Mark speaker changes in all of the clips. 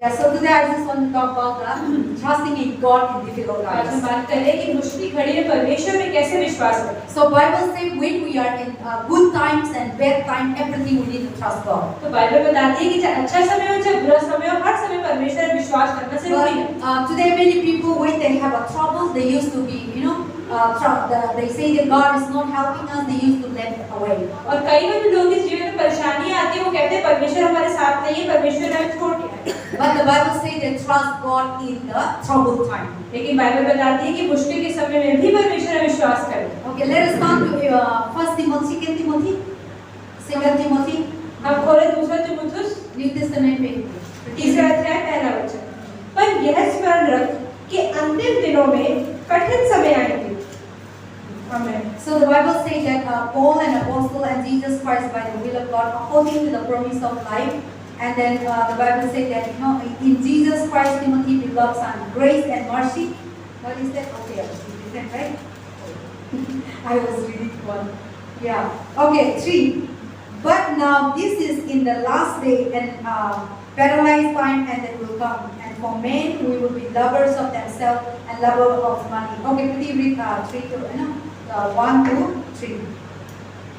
Speaker 1: Yeah, so today I just want to talk about trusting in God in difficult
Speaker 2: आज हम
Speaker 1: times.
Speaker 2: बात कर रहे हैं कि मुश्किल घड़ी में परमेश्वर में कैसे विश्वास करें।
Speaker 1: So Bible says when we are in good times and bad time, everything we need to trust God.
Speaker 2: तो बाइबल बताती है कि चाहे अच्छा समय हो चाहे बुरा समय हो, हर समय परमेश्वर में विश्वास करना जरूरी है।
Speaker 1: But today many people when they have a trouble, they used to be, they say that God is not helping us. They used to let it away.
Speaker 2: और कई बार लोगों के जीवन में परेशानी आती है, वो कहते हैं परमेश्वर हमारे साथ नहीं है, परमेश्वर ने हमें छोड़ दिया है।
Speaker 1: But the Bible says that trust God in the troubled time.
Speaker 2: लेकिन बाइबल बताती है कि मुश्किल के समय में भी परमेश्वर में विश्वास करें।
Speaker 1: Okay, let us come to 1 Timothy, 2 Timothy, 2 Timothy.
Speaker 2: हम खोले दूसरा तीमुथियुस
Speaker 1: New Testament में
Speaker 2: तीसरा अध्याय पहला वचन। पर यह स्मरण रख कि अंतिम दिनों में कठिन समय आएंगे। आमीन।
Speaker 1: So the Bible says that Paul, an apostle, and Jesus Christ, by the will of God, according to the promise of life, and then the Bible says that in Jesus Christ, Timothy, beloved son, grace and mercy. What is that? Okay, is that right? I was reading one. Yeah. Okay, 3. But now this is in the last day and paralyzed time, and that will come. And for men, we will be lovers of themselves and lovers of money. Okay, please read 3 to 1 to 3.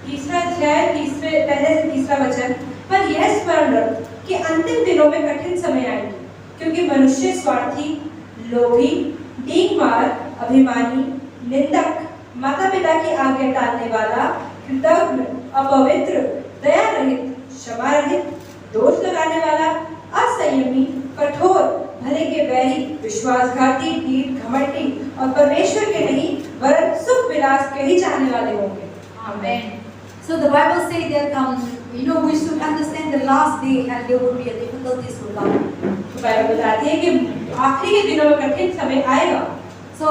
Speaker 2: तीसरा अध्याय तीसरे पहले से तीसरा वचन। पर यह स्मरण रख कि अंतिम दिनों में कठिन समय आएंगे, क्योंकि मनुष्य स्वार्थी, लोभी, डींगमार, अभिमानी, निंदक, माता-पिता की आज्ञा टालने वाला, कृतज्ञ, अपवित्र, दया रहित, क्षमा रहित, दोष लगाने वाला, असंयमी, कठोर, भले के बैरी, विश्वासघाती, ढीठ, घमंडी और परमेश्वर के नहीं वरन सुख विलास के ही चाहने वाले होंगे।
Speaker 1: Amen. So the Bible says that we should understand the last day and there will be a difficulties will come.
Speaker 2: Bible बताती है कि आखिरी के दिनों में कठिन समय आएगा।
Speaker 1: So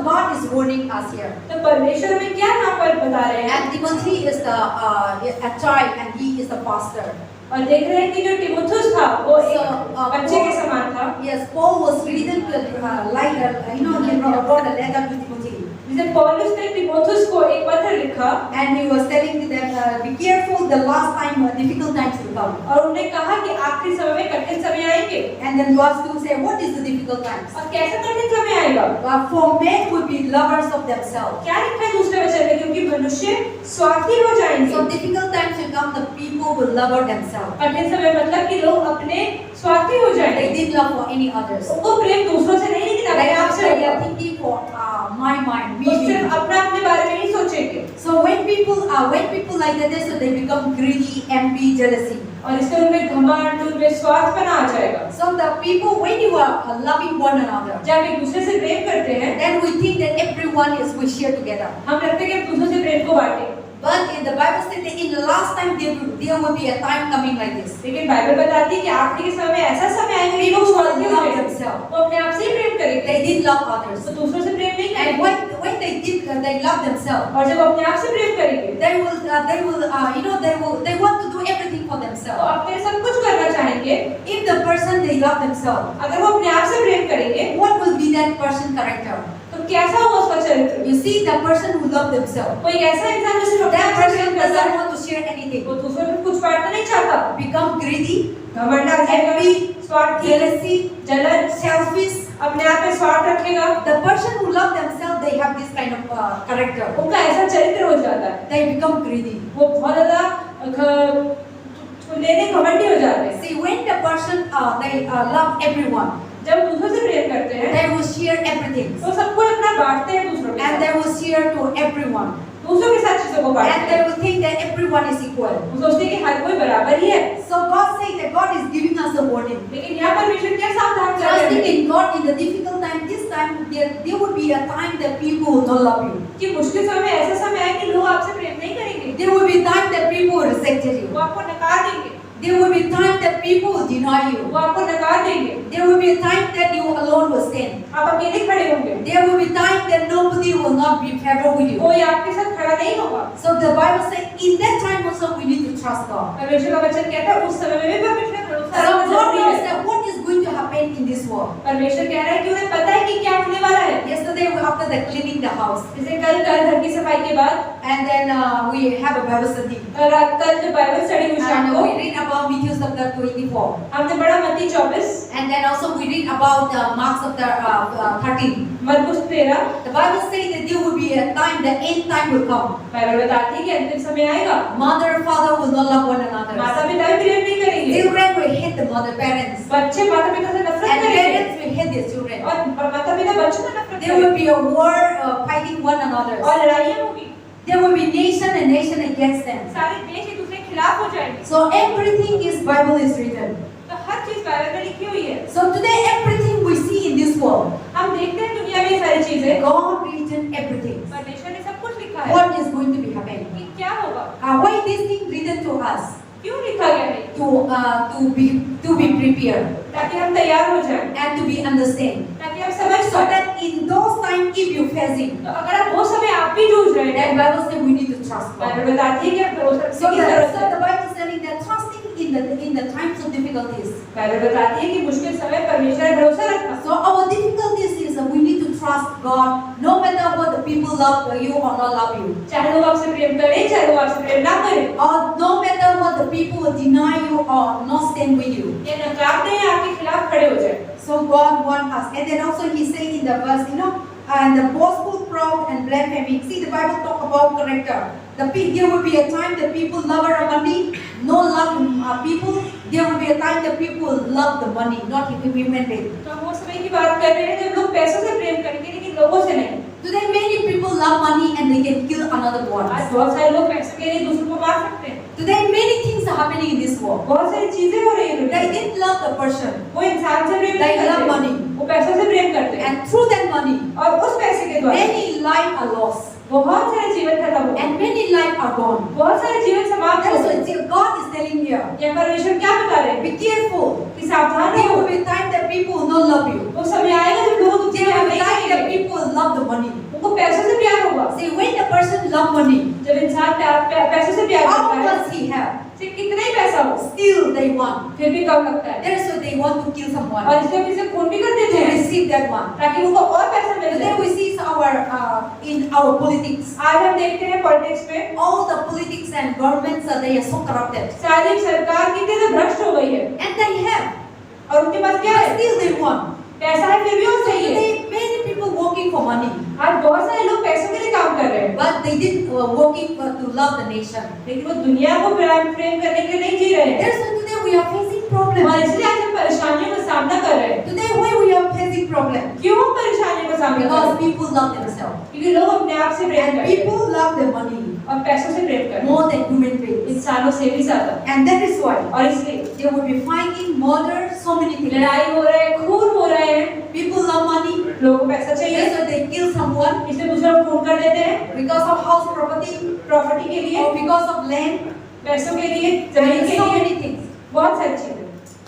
Speaker 1: God is warning us here.
Speaker 2: तो परमेश्वर में क्या यहाँ पर बता रहे हैं?
Speaker 1: And Timothy is a child and he is a pastor.
Speaker 2: और देख रहे हैं कि जो तीमुथियुस था वो एक बच्चे के समान था।
Speaker 1: Yes, Paul was written to he wrote a letter to Timothy.
Speaker 2: जिसे पौलुस ने तीमुथियुस को एक पत्र लिखा
Speaker 1: And he was telling to them, be careful, the last time difficult times will come.
Speaker 2: और उन्हें कहा कि आखिरी समय में कठिन समय आएंगे।
Speaker 1: And then God still say, what is the difficult times?
Speaker 2: और कैसा कठिन समय आएगा?
Speaker 1: For men would be lovers of themselves.
Speaker 2: क्या लिखा है दूसरे वचन में? क्योंकि मनुष्य स्वार्थी हो जाएंगे।
Speaker 1: So difficult times will come, the people will love themselves.
Speaker 2: कठिन समय मतलब कि लोग अपने स्वार्थी हो जाएंगे।
Speaker 1: They didn't love for any others.
Speaker 2: उनको प्रेम दूसरों से नहीं लेकिन अपने आप से
Speaker 1: They are thinking for my mind, me.
Speaker 2: वो सिर्फ अपने बारे में ही सोचेंगे।
Speaker 1: So when people like that, so they become greedy, envy, jealousy.
Speaker 2: और इससे उनमें घमंड, उनमें स्वार्थपना आ जाएगा।
Speaker 1: So the people, when you are loving one another,
Speaker 2: जब एक दूसरे से प्रेम करते हैं,
Speaker 1: then we think that everyone is we share together.
Speaker 2: हम लगते हैं कि एक दूसरे से प्रेम को बांटें।
Speaker 1: But in the Bible says that in the last time there will be a time coming like this.
Speaker 2: लेकिन बाइबल बताती है कि आखिरी के समय में ऐसा समय आएगा कि लोग स्वार्थी हो जाएंगे। वो अपने आप से ही प्रेम करेंगे।
Speaker 1: They didn't love others.
Speaker 2: तो दूसरों से प्रेम नहीं
Speaker 1: And
Speaker 2: करेंगे।
Speaker 1: when they love themselves,
Speaker 2: और जब अपने आप से प्रेम करेंगे,
Speaker 1: they want to do everything for
Speaker 2: तो
Speaker 1: themselves.
Speaker 2: अपने सब कुछ करना चाहेंगे।
Speaker 1: If the person they love themselves,
Speaker 2: अगर वो अपने आप से प्रेम करेंगे,
Speaker 1: what will be that person character?
Speaker 2: तो कैसा होगा उसका चरित्र?
Speaker 1: You see, the person who love themselves,
Speaker 2: कोई ऐसा इंसान जो सिर्फ अपने
Speaker 1: that
Speaker 2: आप से
Speaker 1: person
Speaker 2: प्रेम करता
Speaker 1: doesn't
Speaker 2: है,
Speaker 1: want to share anything.
Speaker 2: वो दूसरों में कुछ बांटना नहीं चाहता।
Speaker 1: Become greedy,
Speaker 2: घमंड आ जाएगा, स्वार्थी,
Speaker 1: jealousy,
Speaker 2: जलन,
Speaker 1: selfish.
Speaker 2: अपने आप में स्वार्थ रखेगा।
Speaker 1: The person who love themselves, they have this kind of character.
Speaker 2: उनका ऐसा चरित्र हो जाता है।
Speaker 1: They become greedy.
Speaker 2: वो बहुत ज़्यादा लेने घमंडी हो जाते हैं।
Speaker 1: See, when the person they love everyone,
Speaker 2: जब दूसरों से प्रेम करते हैं,
Speaker 1: they will share everything,
Speaker 2: तो सबको अपना बांटते हैं दूसरों के
Speaker 1: and
Speaker 2: साथ।
Speaker 1: they will share to everyone,
Speaker 2: दूसरों के साथ चीजों को बांटते
Speaker 1: and they
Speaker 2: हैं।
Speaker 1: will think that everyone is equal.
Speaker 2: वो सोचते हैं कि हर कोई बराबर ही है।
Speaker 1: So God says that God is giving us a warning.
Speaker 2: लेकिन यहाँ परमेश्वर क्या सावधान कर रहे
Speaker 1: Trusting
Speaker 2: हैं
Speaker 1: in God in the difficult time, this time there will be a time that people will not love you.
Speaker 2: कि मुश्किल समय में ऐसा समय आए कि लोग आपसे प्रेम नहीं करेंगे।
Speaker 1: There will be time that people will reject you.
Speaker 2: वो आपको नकार देंगे।
Speaker 1: There will be time that people will deny you.
Speaker 2: वो आपको नकार देंगे।
Speaker 1: There will be a time that you alone will stand.
Speaker 2: आप अकेले खड़े होंगे।
Speaker 1: There will be time that nobody will not be favorable with you.
Speaker 2: कोई आपके साथ खड़ा नहीं होगा।
Speaker 1: So the Bible says in that time also we need to trust God.
Speaker 2: परमेश्वर का वचन कहता है उस समय में भी परमेश्वर पर भरोसा
Speaker 1: So
Speaker 2: रखना
Speaker 1: God
Speaker 2: जरूरी
Speaker 1: knows
Speaker 2: है।
Speaker 1: that what is going to happen in this world.
Speaker 2: परमेश्वर कह रहा है कि उन्हें पता है है कि क्या होने वाला है?
Speaker 1: Yesterday, after the cleaning the house,
Speaker 2: जैसे कल घर की सफाई के बाद
Speaker 1: and then we have a Bible study.
Speaker 2: कल जो बाइबल स्टडी हुई शाम
Speaker 1: And
Speaker 2: को,
Speaker 1: we read about Matthew chapter 24.
Speaker 2: हमने पढ़ा मत्ती 24,
Speaker 1: And then also we read about Mark chapter 13.
Speaker 2: मरकुस 13।
Speaker 1: The Bible says that there will be a time, the end time will come.
Speaker 2: Bible बताती है कि अंतिम समय आएगा,
Speaker 1: Mother and father will no love one another.
Speaker 2: माता पिता भी प्रेम नहीं करेंगे,
Speaker 1: Children will hate the mother, parents.
Speaker 2: बच्चे माता पिता से नफरत
Speaker 1: And
Speaker 2: करेंगे
Speaker 1: parents will hate their children.
Speaker 2: और माता पिता बच्चों से नफरत
Speaker 1: There will
Speaker 2: करेंगे
Speaker 1: be a war fighting one another.
Speaker 2: और लड़ाइयाँ होगी,
Speaker 1: There will be nation and nation against them.
Speaker 2: सारे देश एक दूसरे के खिलाफ हो जाएंगे।
Speaker 1: So everything is Bible is written.
Speaker 2: तो हर चीज बाइबल में लिखी हुई है।
Speaker 1: So today everything we see in this world,
Speaker 2: हम देखते हैं दुनिया में ये सारी चीजें,
Speaker 1: God written everything.
Speaker 2: परमेश्वर ने सब कुछ लिखा है
Speaker 1: What is going to be happening?
Speaker 2: कि क्या होगा,
Speaker 1: Why this thing written to us?
Speaker 2: क्यों लिखा गया है,
Speaker 1: To be prepared
Speaker 2: ताकि हम तैयार हो जाएं,
Speaker 1: and to be understand.
Speaker 2: ताकि हम समझ
Speaker 1: So
Speaker 2: पाए।
Speaker 1: that in those times if you facing,
Speaker 2: तो अगर आप वो समय आप भी जूझ रहे
Speaker 1: that
Speaker 2: हैं,
Speaker 1: Bible says we need to trust God.
Speaker 2: Bible बताती है कि आप भरोसा
Speaker 1: So
Speaker 2: की जरूरत है।
Speaker 1: the Bible is telling that trusting in the times of difficulties.
Speaker 2: Bible बताती है कि मुश्किल समय परमेश्वर पर भरोसा रखना।
Speaker 1: So our difficulties is that we need to trust God no matter what the people love you or not love you.
Speaker 2: चाहे लोग आपसे प्रेम करें, चाहे लोग आपसे प्रेम ना करें,
Speaker 1: Or no matter what the people will deny you or not stand with you.
Speaker 2: ये नकार दें, आपके खिलाफ खड़े हो जाएं।
Speaker 1: So God wants us. And then also he say in the verse, and the boastful, proud and blaspheming. See the Bible talk about character. There will be a time that people love our money, no love people. There will be a time that people love the money, not human being.
Speaker 2: तो हम वो समय की बात कर रहे हैं जब लोग पैसों से प्रेम करेंगे लेकिन लोगों से नहीं।
Speaker 1: Today many people love money and they can kill another one.
Speaker 2: आज बहुत सारे लोग पैसों के लिए दूसरों को मार सकते हैं।
Speaker 1: Today many things are happening in this world.
Speaker 2: बहुत सारी चीजें हो रही हैं दुनिया
Speaker 1: They
Speaker 2: में।
Speaker 1: didn't love the person,
Speaker 2: वो इंसान से प्रेम
Speaker 1: They
Speaker 2: नहीं
Speaker 1: love
Speaker 2: करते,
Speaker 1: money.
Speaker 2: वो पैसों से प्रेम करते हैं
Speaker 1: and through that money,
Speaker 2: और उस पैसे के द्वारा
Speaker 1: many lives are lost
Speaker 2: बहुत सारे जीवन खत्म हो गए,
Speaker 1: and many lives are gone.
Speaker 2: बहुत सारे जीवन समाप्त हो
Speaker 1: That's
Speaker 2: गए।
Speaker 1: what God is telling here.
Speaker 2: ये परमेश्वर क्या बता रहे हैं
Speaker 1: Be careful.
Speaker 2: कि सावधान
Speaker 1: There
Speaker 2: रहो।
Speaker 1: will be a time that people will not love you.
Speaker 2: वो समय आएगा जब लोग तुमसे
Speaker 1: There
Speaker 2: प्यार
Speaker 1: will be
Speaker 2: नहीं
Speaker 1: a time that
Speaker 2: करेंगे,
Speaker 1: people will love the money.
Speaker 2: उनको पैसों से प्यार होगा।
Speaker 1: See, when the person love money,
Speaker 2: जब इंसान पैसों से प्यार
Speaker 1: how
Speaker 2: करता है,
Speaker 1: much he have,
Speaker 2: चाहे कितना ही पैसा हो,
Speaker 1: still they want.
Speaker 2: फिर भी कम लगता है
Speaker 1: That's why they want to kill someone
Speaker 2: और इसलिए किसी खून भी कर देते
Speaker 1: to
Speaker 2: हैं
Speaker 1: receive that one.
Speaker 2: ताकि उनको और पैसा मिल
Speaker 1: Today
Speaker 2: जाए।
Speaker 1: we see in our politics,
Speaker 2: आज हम देखते हैं पॉलिटिक्स में
Speaker 1: all the politics and governments they are so corrupted,
Speaker 2: सारी सरकार कितने से भ्रष्ट हो गई है
Speaker 1: and they have,
Speaker 2: और उनके पास क्या
Speaker 1: but
Speaker 2: है,
Speaker 1: still they want.
Speaker 2: पैसा है फिर भी वो चाहिए।
Speaker 1: Today many people working for money,
Speaker 2: आज बहुत सारे लोग पैसों के लिए काम कर रहे हैं
Speaker 1: but they didn't working to love the nation.
Speaker 2: लेकिन वो दुनिया को प्रेम करने के लिए नहीं जी रहे हैं
Speaker 1: That's why today we are facing
Speaker 2: और
Speaker 1: problems.
Speaker 2: इसलिए आज हम परेशानियों का सामना कर रहे हैं।
Speaker 1: Today why we are facing problems?
Speaker 2: क्यों हम परेशानियों का सामना कर रहे
Speaker 1: Because
Speaker 2: हैं?
Speaker 1: people love themselves
Speaker 2: क्योंकि लोग अपने आप से प्रेम
Speaker 1: and
Speaker 2: करते हैं
Speaker 1: people love their money
Speaker 2: और पैसों से प्रेम करते हैं,
Speaker 1: more than human beings.
Speaker 2: इंसानों से भी ज्यादा।
Speaker 1: And that is why
Speaker 2: और इसलिए
Speaker 1: there will be fighting, murder, so many things.
Speaker 2: लड़ाई हो रहे हैं, खून हो रहे हैं,
Speaker 1: People love money,
Speaker 2: लोगों को पैसा चाहिए,
Speaker 1: that's why they kill someone
Speaker 2: इसलिए दूसरों को खून कर देते हैं
Speaker 1: because of house property
Speaker 2: property के लिए,
Speaker 1: or because of land,
Speaker 2: पैसों के लिए, जमीन के
Speaker 1: so
Speaker 2: लिए,
Speaker 1: many things.
Speaker 2: बहुत सारी चीजें।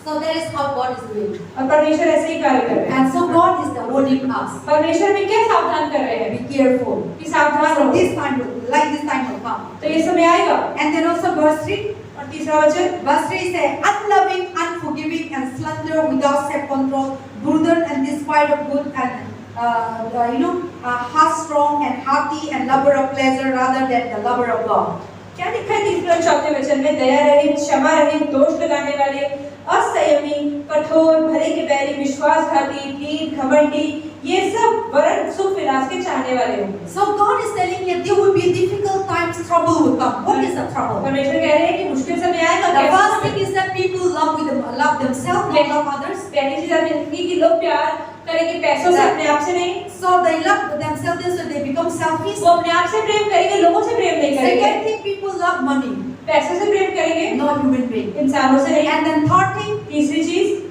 Speaker 1: So that is how God is doing.
Speaker 2: और परमेश्वर ऐसे ही कार्य कर रहे हैं।
Speaker 1: And so God is the warning us.
Speaker 2: परमेश्वर भी क्या सावधान कर रहे हैं
Speaker 1: Be careful.
Speaker 2: कि सावधान
Speaker 1: So
Speaker 2: रहो,
Speaker 1: this time will come.
Speaker 2: तो ये समय आएगा।
Speaker 1: And then also verse 3.
Speaker 2: और तीसरा वचन,
Speaker 1: Verse 3 says, unloving, unforgiving, and slander without self-control, brutal and despite of good, and heartstrong and hearty, and lover of pleasure rather than the lover of God.
Speaker 2: क्या लिखा है तीसरे और चौथे वचन में? दया रहित, क्षमा रहित, दोष लगाने वाले, असंयमी, कठोर, भले के बैरी, विश्वासघाती, ढीठ, घमंडी, ये सब वरन सुख विलास के चाहने वाले होंगे।
Speaker 1: So God is telling you there will be difficult times, trouble will come. What is the trouble?
Speaker 2: परमेश्वर कह रहे हैं कि मुश्किल समय आएगा।
Speaker 1: The
Speaker 2: कैसा
Speaker 1: first
Speaker 2: समय?
Speaker 1: thing is that people love themselves, not love others.
Speaker 2: पहली चीज आपने देखी कि लोग प्यार करेंगे पैसों से, अपने आप से नहीं।
Speaker 1: So they love themselves, so they become selfish.
Speaker 2: वो अपने आप से प्रेम करेंगे, लोगों से प्रेम नहीं करेंगे।
Speaker 1: Second thing, people love money,
Speaker 2: पैसों से प्रेम करेंगे,
Speaker 1: not human being.
Speaker 2: इंसानों से नहीं।
Speaker 1: And then third thing,
Speaker 2: तीसरी चीज,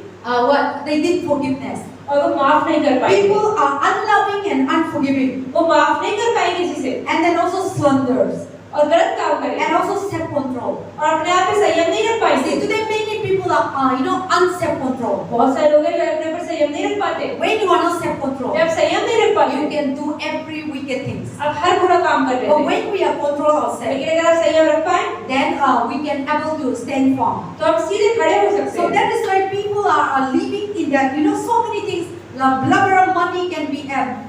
Speaker 1: what they did forgiveness.
Speaker 2: और वो माफ नहीं कर पाएंगे।
Speaker 1: People are unloving and unforgiving,
Speaker 2: वो माफ नहीं कर पाएंगे किसी से
Speaker 1: and then also slanders,
Speaker 2: और गलत काम करेंगे
Speaker 1: and also self-control.
Speaker 2: और अपने आप पे संयम नहीं रख
Speaker 1: See,
Speaker 2: पाएंगे।
Speaker 1: today many people are, unself-control.
Speaker 2: बहुत सारे लोग हैं जो अपने ऊपर संयम नहीं रख पाते।
Speaker 1: When you are not self-control,
Speaker 2: जब संयम नहीं रख पाते,
Speaker 1: you can do every wicked things.
Speaker 2: आप हर बुरा काम कर
Speaker 1: But
Speaker 2: लेते हैं।
Speaker 1: when we are control ourselves,
Speaker 2: लेकिन अगर आप संयम रख पाए,
Speaker 1: then we can able to stand firm.
Speaker 2: तो आप सीधे खड़े हो सकते
Speaker 1: So
Speaker 2: हैं।
Speaker 1: that is why people are living in that, so many things. lover of money can be,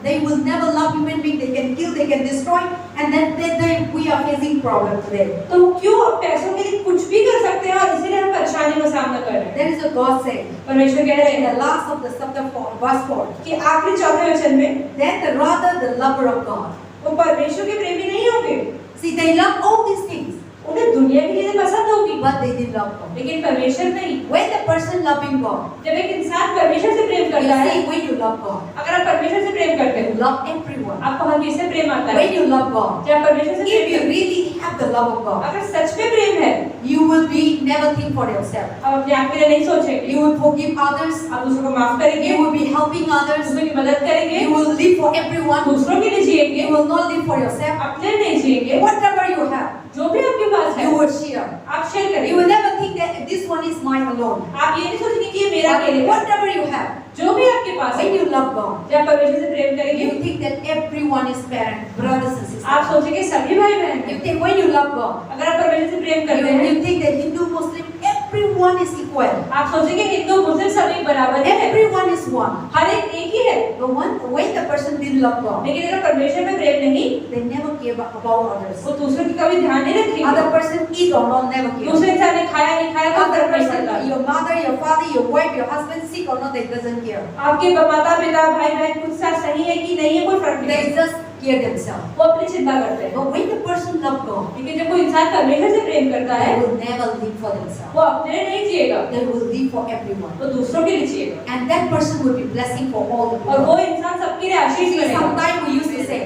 Speaker 1: they will never love human being. They can kill, they can destroy, and then we are facing problem today.
Speaker 2: तो क्यों हम पैसों के लिए कुछ भी कर सकते हैं और इसीलिए हम परेशानी का सामना कर रहे हैं?
Speaker 1: There is a God saying
Speaker 2: परमेश्वर कह रहे
Speaker 1: in the
Speaker 2: हैं
Speaker 1: last of the chapter 4, verse 4,
Speaker 2: कि आखिरी चौथे वचन में
Speaker 1: that rather the lover of God.
Speaker 2: वो परमेश्वर के प्रेमी नहीं होंगे,
Speaker 1: See, they love all these things,
Speaker 2: उन्हें दुनिया की चीजें पसंद होगी,
Speaker 1: but they didn't love God.
Speaker 2: लेकिन परमेश्वर नहीं।
Speaker 1: When the person loving God,
Speaker 2: जब एक इंसान परमेश्वर से प्रेम
Speaker 1: you
Speaker 2: करता है,
Speaker 1: see, when you love God,
Speaker 2: अगर आप परमेश्वर से प्रेम करते
Speaker 1: you
Speaker 2: हो,
Speaker 1: love everyone.
Speaker 2: आपको हर चीज से प्रेम आता है।
Speaker 1: When you love God,
Speaker 2: जब आप परमेश्वर से
Speaker 1: if
Speaker 2: प्रेम
Speaker 1: you
Speaker 2: करते
Speaker 1: really have the love of
Speaker 2: हो,
Speaker 1: God,
Speaker 2: अगर सच में प्रेम है,
Speaker 1: you will be never think for yourself.
Speaker 2: आप अपने आप के लिए नहीं सोचेंगे,
Speaker 1: You will forgive others.
Speaker 2: आप दूसरों को माफ करेंगे,
Speaker 1: You will be helping others.
Speaker 2: दूसरों की मदद करेंगे,
Speaker 1: You will live for everyone.
Speaker 2: दूसरों के लिए जिएंगे,
Speaker 1: You will not live for yourself.
Speaker 2: अपने लिए नहीं जिएंगे।
Speaker 1: Whatever you have,
Speaker 2: जो भी आपके पास है,
Speaker 1: you will share.
Speaker 2: आप शेयर
Speaker 1: You
Speaker 2: करेंगे।
Speaker 1: will never think that this one is mine alone.
Speaker 2: आप ये नहीं सोचेंगे कि ये मेरा
Speaker 1: But
Speaker 2: अकेले है।
Speaker 1: whatever you have,
Speaker 2: जो भी आपके पास है,
Speaker 1: when you love God,
Speaker 2: जब परमेश्वर से प्रेम करेंगे,
Speaker 1: you think that everyone is parent, brothers and sisters.
Speaker 2: आप सोचेंगे सभी भाई बहन
Speaker 1: You
Speaker 2: हैं।
Speaker 1: think when you love God,
Speaker 2: अगर आप परमेश्वर से प्रेम करते हैं,
Speaker 1: you think that Hindu, Muslim, everyone is equal.
Speaker 2: आप सोचेंगे हिंदू मुस्लिम सभी बराबर है,
Speaker 1: Everyone is one.
Speaker 2: हर एक ही है।
Speaker 1: But when the person didn't love God,
Speaker 2: लेकिन अगर परमेश्वर में प्रेम नहीं,
Speaker 1: they never care about others.
Speaker 2: वो दूसरों की कभी ध्यान नहीं रखेंगे।
Speaker 1: Other person eat or not, never care.
Speaker 2: दूसरे इंसान ने खाया नहीं खाया तो
Speaker 1: Other
Speaker 2: फर्क नहीं
Speaker 1: person,
Speaker 2: पड़ता।
Speaker 1: your mother, your father, your wife, your husband sick or not, they doesn't care.
Speaker 2: आपके माता पिता भाई बहन कुछ साथ सही है कि नहीं है, कोई फर्क नहीं
Speaker 1: They
Speaker 2: पड़ता।
Speaker 1: just care themselves.
Speaker 2: वो अपनी चिंता करते हैं।
Speaker 1: But when the person love God,
Speaker 2: लेकिन जब कोई इंसान परमेश्वर से प्रेम करता
Speaker 1: they
Speaker 2: है,
Speaker 1: will never live for themselves.
Speaker 2: वो अपने लिए नहीं जिएगा,
Speaker 1: They will live for everyone.
Speaker 2: वो दूसरों के लिए जिएगा।
Speaker 1: And that person will be blessing for all the
Speaker 2: और
Speaker 1: people.
Speaker 2: वो इंसान सबके लिए आशीष
Speaker 1: See,
Speaker 2: बनेगा।
Speaker 1: sometimes we used to say,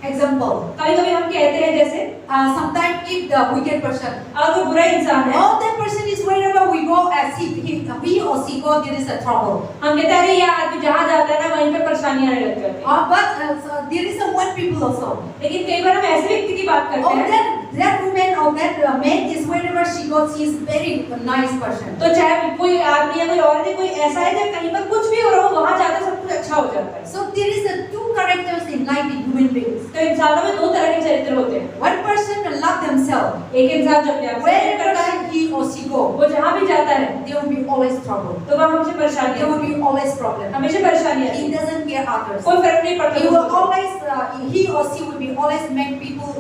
Speaker 1: example,
Speaker 2: कभी-कभी हम कहते हैं जैसे
Speaker 1: sometimes if the wicked person,
Speaker 2: अगर कोई बुरा इंसान है,
Speaker 1: all that person is wherever we go, as he or she go, there is a trouble.
Speaker 2: हम कहते हैं अरे ये आदमी जहाँ जाता है ना वहीं पे परेशानी आने लग जाती है।
Speaker 1: But so there is a one people also.
Speaker 2: लेकिन कई बार हम ऐसे व्यक्ति की बात करते
Speaker 1: Oh,
Speaker 2: हैं,
Speaker 1: that woman or that man is wherever she goes, she is very nice person.
Speaker 2: तो चाहे कोई आदमी या कोई औरत है, कोई ऐसा है जब कहीं पर कुछ भी हो रहा हो वहाँ जाकर सब कुछ अच्छा हो जाता है।
Speaker 1: So there is a two characters in life in human beings.
Speaker 2: तो इंसानों में दो तरह के चरित्र होते हैं।
Speaker 1: One person love themselves.
Speaker 2: एक इंसान जब अपने आप से प्रेम करता है,
Speaker 1: Wherever he or she go,
Speaker 2: वो जहाँ भी जाता है
Speaker 1: there will be always trouble.
Speaker 2: तो वहाँ हमेशा परेशानी
Speaker 1: There will
Speaker 2: है,
Speaker 1: be always problem.
Speaker 2: हमेशा परेशानी है।
Speaker 1: He doesn't care others.
Speaker 2: कोई फर्क नहीं पड़ता।
Speaker 1: He will always, he or she will be always make people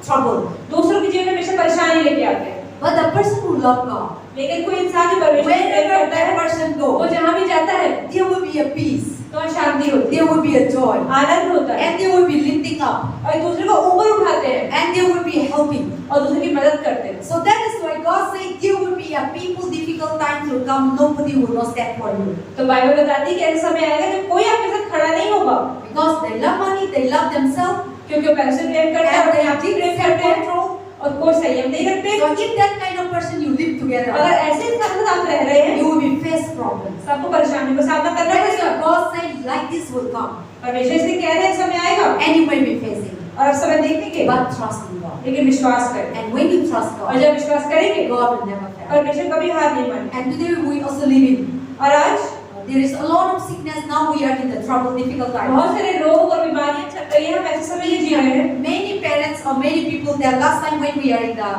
Speaker 1: trouble.
Speaker 2: दूसरों के जीवन में हमेशा परेशानी लेके आते हैं।
Speaker 1: But the person who love God,
Speaker 2: लेकिन कोई इंसान जो परमेश्वर से प्रेम
Speaker 1: wherever
Speaker 2: करता
Speaker 1: that
Speaker 2: है,
Speaker 1: person
Speaker 2: वो
Speaker 1: go,
Speaker 2: जहाँ भी जाता है
Speaker 1: there will be a peace.
Speaker 2: तो शांति होती है,
Speaker 1: There will be a joy.
Speaker 2: आनंद होता है,
Speaker 1: And they will be lifting up.
Speaker 2: और एक दूसरे को ऊपर उठाते हैं
Speaker 1: And they will be helping.
Speaker 2: और दूसरे की मदद करते हैं।
Speaker 1: So that is why God said there will be a people difficult times will come. Nobody will not stand for you.
Speaker 2: तो बाइबल बताती है कि ऐसा समय आएगा जब कोई आपके साथ खड़ा नहीं होगा,
Speaker 1: Because they love money, they love themselves.
Speaker 2: क्योंकि वो पैसे प्रेम करते हैं
Speaker 1: And
Speaker 2: और
Speaker 1: they
Speaker 2: अपने आप
Speaker 1: have
Speaker 2: ही प्रेम करते हैं
Speaker 1: self-control.
Speaker 2: और कोई संयम नहीं रखते।
Speaker 1: So if that kind of person you live
Speaker 2: अगर
Speaker 1: together,
Speaker 2: ऐसे इंसान के साथ रह रहे हैं,
Speaker 1: you will be face problems.
Speaker 2: तो आपको परेशानी का सामना करना
Speaker 1: That is
Speaker 2: पड़ेगा।
Speaker 1: why God said like this will come.
Speaker 2: परमेश्वर से कह रहे हैं समय आएगा
Speaker 1: And you may be facing.
Speaker 2: और आप समय देखेंगे,
Speaker 1: But trust in God.
Speaker 2: लेकिन विश्वास करें।
Speaker 1: And when you trust
Speaker 2: और
Speaker 1: God,
Speaker 2: जब विश्वास करेंगे,
Speaker 1: God will never fail.
Speaker 2: परमेश्वर कभी हार नहीं मानेगा।
Speaker 1: And today we also live in.
Speaker 2: और आज
Speaker 1: There is a lot of sickness. Now we are in the trouble, difficult times.
Speaker 2: बहुत सारे रोग और बीमारियां चल रही हैं, हम ऐसे समय में जी रहे हैं।
Speaker 1: Many parents or many people, the last time when we are in the